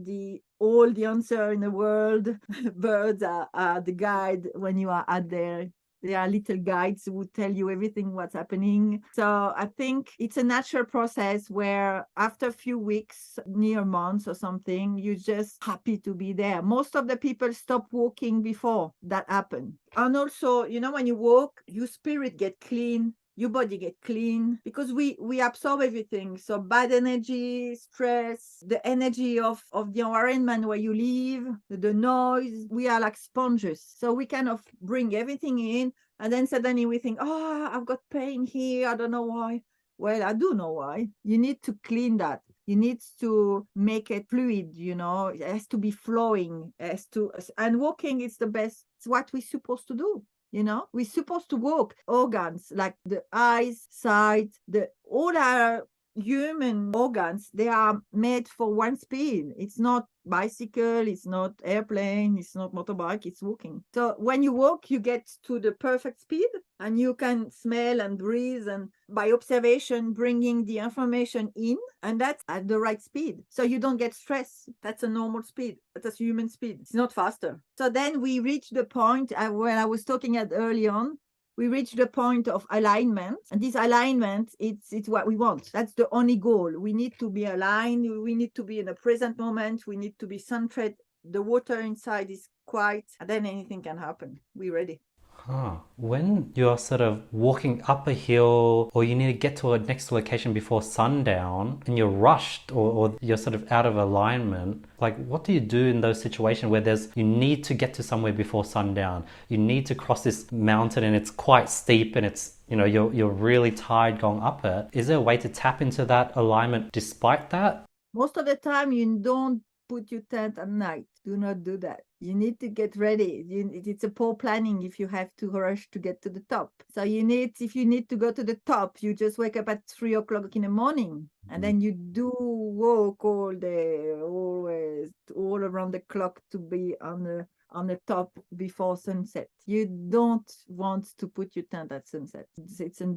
all the answer in the world. Birds are the guide when you are out there. There are little guides who tell you everything what's happening. So I think it's a natural process where after a few weeks, near months or something, you're just happy to be there. Most of the people stop walking before that happened. And also, when you walk, your spirit get clean. Your body get clean because we absorb everything. So bad energy, stress, the energy of the environment where you live, the noise, we are like sponges. So we kind of bring everything in, and then suddenly we think, oh, I've got pain here. I don't know why. Well, I do know why. You need to clean that. You need to make it fluid, it has to be flowing, and walking is the best. It's what we're supposed to do. We're supposed to walk. Organs like the eyes, sight, all our human organs, they are made for one speed. It's not bicycle, it's not airplane, it's not motorbike, it's walking. So when you walk, you get to the perfect speed, and you can smell and breathe, and by observation bringing the information in, and that's at the right speed, so you don't get stressed. That's a normal speed, that's human speed. It's not faster. So then we reach the point when I was talking at early on. We reach the point of alignment, and this alignment, it's what we want. That's the only goal. We need to be aligned. We need to be in the present moment. We need to be centered. The water inside is quiet, and then anything can happen. We're ready. When you're sort of walking up a hill, or you need to get to a next location before sundown, and you're rushed, or you're sort of out of alignment, like what do you do in those situations where you need to get to somewhere before sundown? You need to cross this mountain and it's quite steep, and it's, you're really tired going up it. Is there a way to tap into that alignment despite that? Most of the time, you don't put your tent at night. Do not do that. You need to get ready. It's a poor planning if you have to rush to get to the top. So if you need to go to the top, you just wake up at 3 o'clock in the morning, and then you do walk all day, always, all around the clock to be on the top before sunset. You don't want to put your tent at sunset.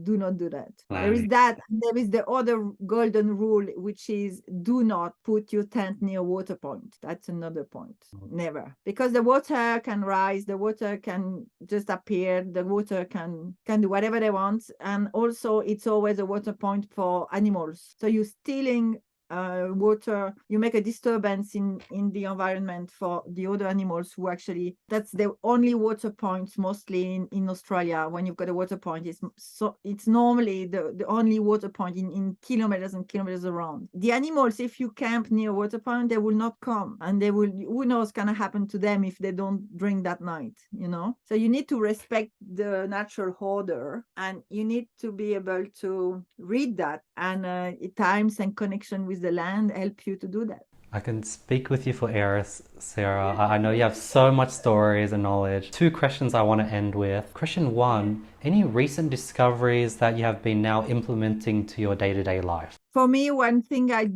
Do not do that. There is that. There is the other golden rule, which is do not put your tent near water point. That's another point. Never. Because the water can rise, the water can just appear, the water can do whatever they want. And also it's always a water point for animals. So you're stealing water, you make a disturbance in the environment for the other animals who actually, that's the only water points mostly in Australia. When you've got a water point, it's normally the only water point in kilometers and kilometers around. The animals, if you camp near a water point, they will not come, and who knows what's gonna happen to them if they don't drink that night, So you need to respect the natural order, and you need to be able to read that, and times and connection with the land help you to do that. I can speak with you for hours, Sarah. I know you have so much stories and knowledge. 2 questions I want to end with. Question 1, any recent discoveries that you have been now implementing to your day-to-day life? For me, one thing I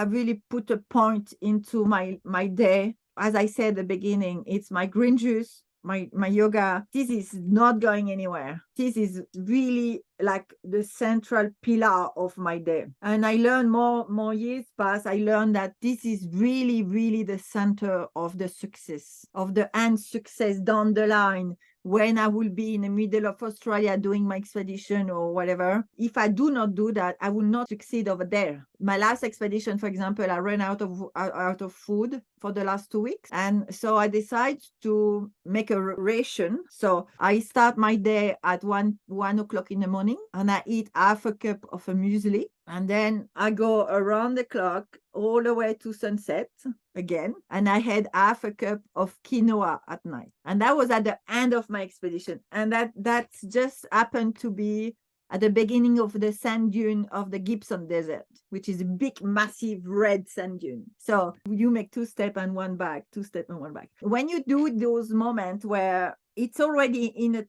really put a point into my day. As I said at the beginning, it's my green juice, my yoga. This is not going anywhere. This is really like the central pillar of my day. And I learned more years past, I learned that this is really, really the center of the success, of the end success down the line. When I will be in the middle of Australia doing my expedition or whatever, if I do not do that, I will not succeed over there. My last expedition, for example, I ran out of food for the last 2 weeks. And so I decided to make a ration. So I start my day at 1 o'clock in the morning, and I eat half a cup of a muesli. And then I go around the clock all the way to sunset again. And I had half a cup of quinoa at night. And that was at the end of my expedition. And that just happened to be at the beginning of the sand dune of the Gibson Desert, which is a big, massive red sand dune. So you make 2 steps and 1 back, 2 steps and 1 back. When you do those moments where you're already in a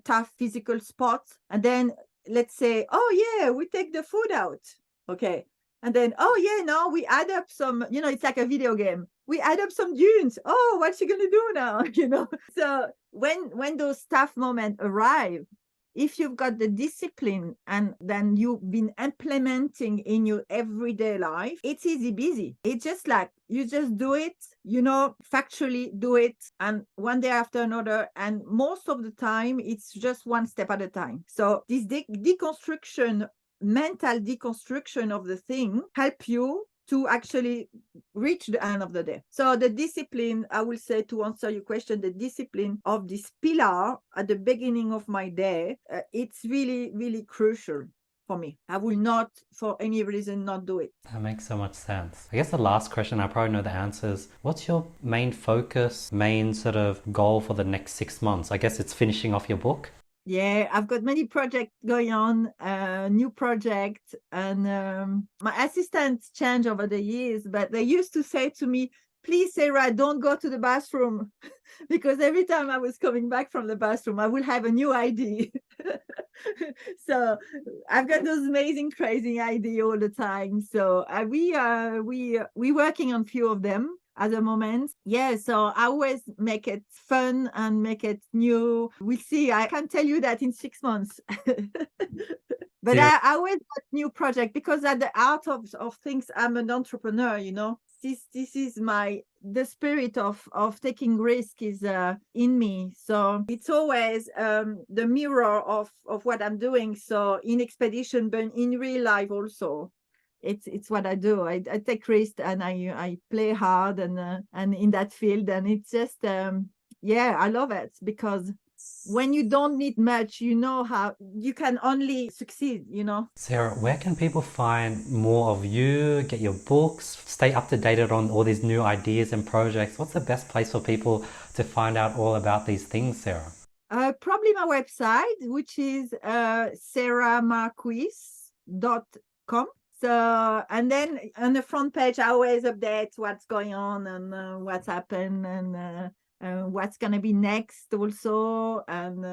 tough physical spot, and then let's say, oh yeah, we take the food out. Okay. And then, oh yeah, now we add up some, it's like a video game. We add up some dunes. Oh, what's she going to do now? So when those tough moments arrive, if you've got the discipline and then you've been implementing in your everyday life, it's easy busy. It's just like you just do it, factually do it, and one day after another. And most of the time, it's just 1 step at a time. So this mental deconstruction of the thing help you to actually reach the end of the day. So the discipline, I will say, to answer your question, the discipline of this pillar at the beginning of my day, it's really, really crucial for me. I will not, for any reason, not do it. That makes so much sense. I guess the last question, I probably know the answers. What's your main focus, main sort of goal for the next 6 months? I guess it's finishing off your book. Yeah, I've got many projects going on, new projects, and my assistants change over the years, but they used to say to me, please, Sarah, don't go to the bathroom because every time I was coming back from the bathroom, I will have a new ID. So I've got those amazing, crazy ideas all the time. So we working on few of them at the moment. Yeah, so I always make it fun and make it new. We'll see. I can tell you that in 6 months. But Yeah. I always got new project because at the heart of things, I'm an entrepreneur, you know. This is the spirit of taking risk is in me. So it's always the mirror of what I'm doing. So in expedition, but in real life also. It's what I do. I take risks and I play hard and in that field, and it's just yeah, I love it because when you don't need much, you know how you can only succeed, you know. Sarah, where can people find more of you, get your books, stay up to date on all these new ideas and projects? What's the best place for people to find out all about these things, Sarah? Probably my website, which is sarahmarquis.com. So, and then on the front page, I always update what's going on and what's happened and what's going to be next also. And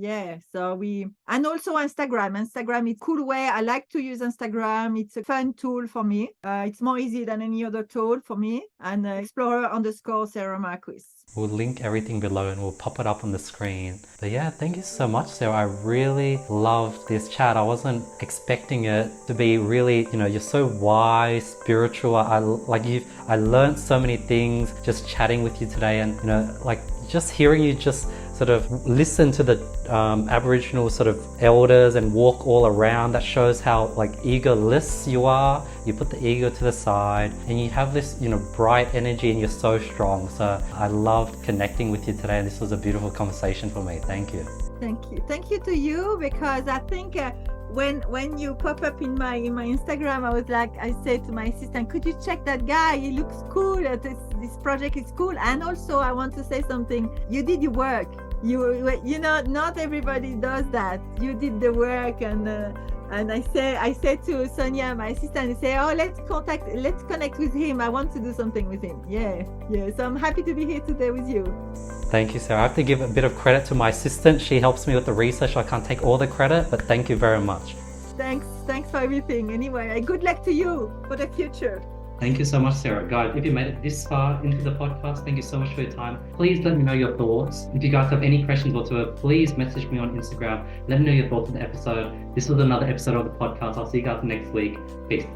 yeah, so and also Instagram is a cool way. I like to use Instagram. It's a fun tool for me. It's more easy than any other tool for me. And explorer_Sarah Marquis. We'll link everything below and we'll pop it up on the screen. But yeah, thank you so much, Sarah. I really loved this chat. I wasn't expecting it to be really, you're so wise, spiritual. I learned so many things just chatting with you today, and just hearing you just sort of listen to the Aboriginal sort of elders and walk all around. That shows how egoless you are. You put the ego to the side and you have this bright energy and you're so strong. So I loved connecting with you today, and this was a beautiful conversation for me. Thank you. Thank you to you, because I think when you pop up in my Instagram, I said to my assistant, could you check that guy? He looks cool. This project is cool. And also I want to say something. You did your work. Not everybody does that. You did the work, and I said to Sonia, my assistant, let's connect with him. I want to do something with him. Yeah. So I'm happy to be here today with you. Thank you, Sarah. I have to give a bit of credit to my assistant. She helps me with the research. I can't take all the credit, but thank you very much. Thanks for everything. Anyway, good luck to you for the future. Thank you so much, Sarah. Guys, if you made it this far into the podcast, thank you so much for your time. Please let me know your thoughts. If you guys have any questions whatsoever, please message me on Instagram. Let me know your thoughts on the episode. This was another episode of the podcast. I'll see you guys next week. Peace.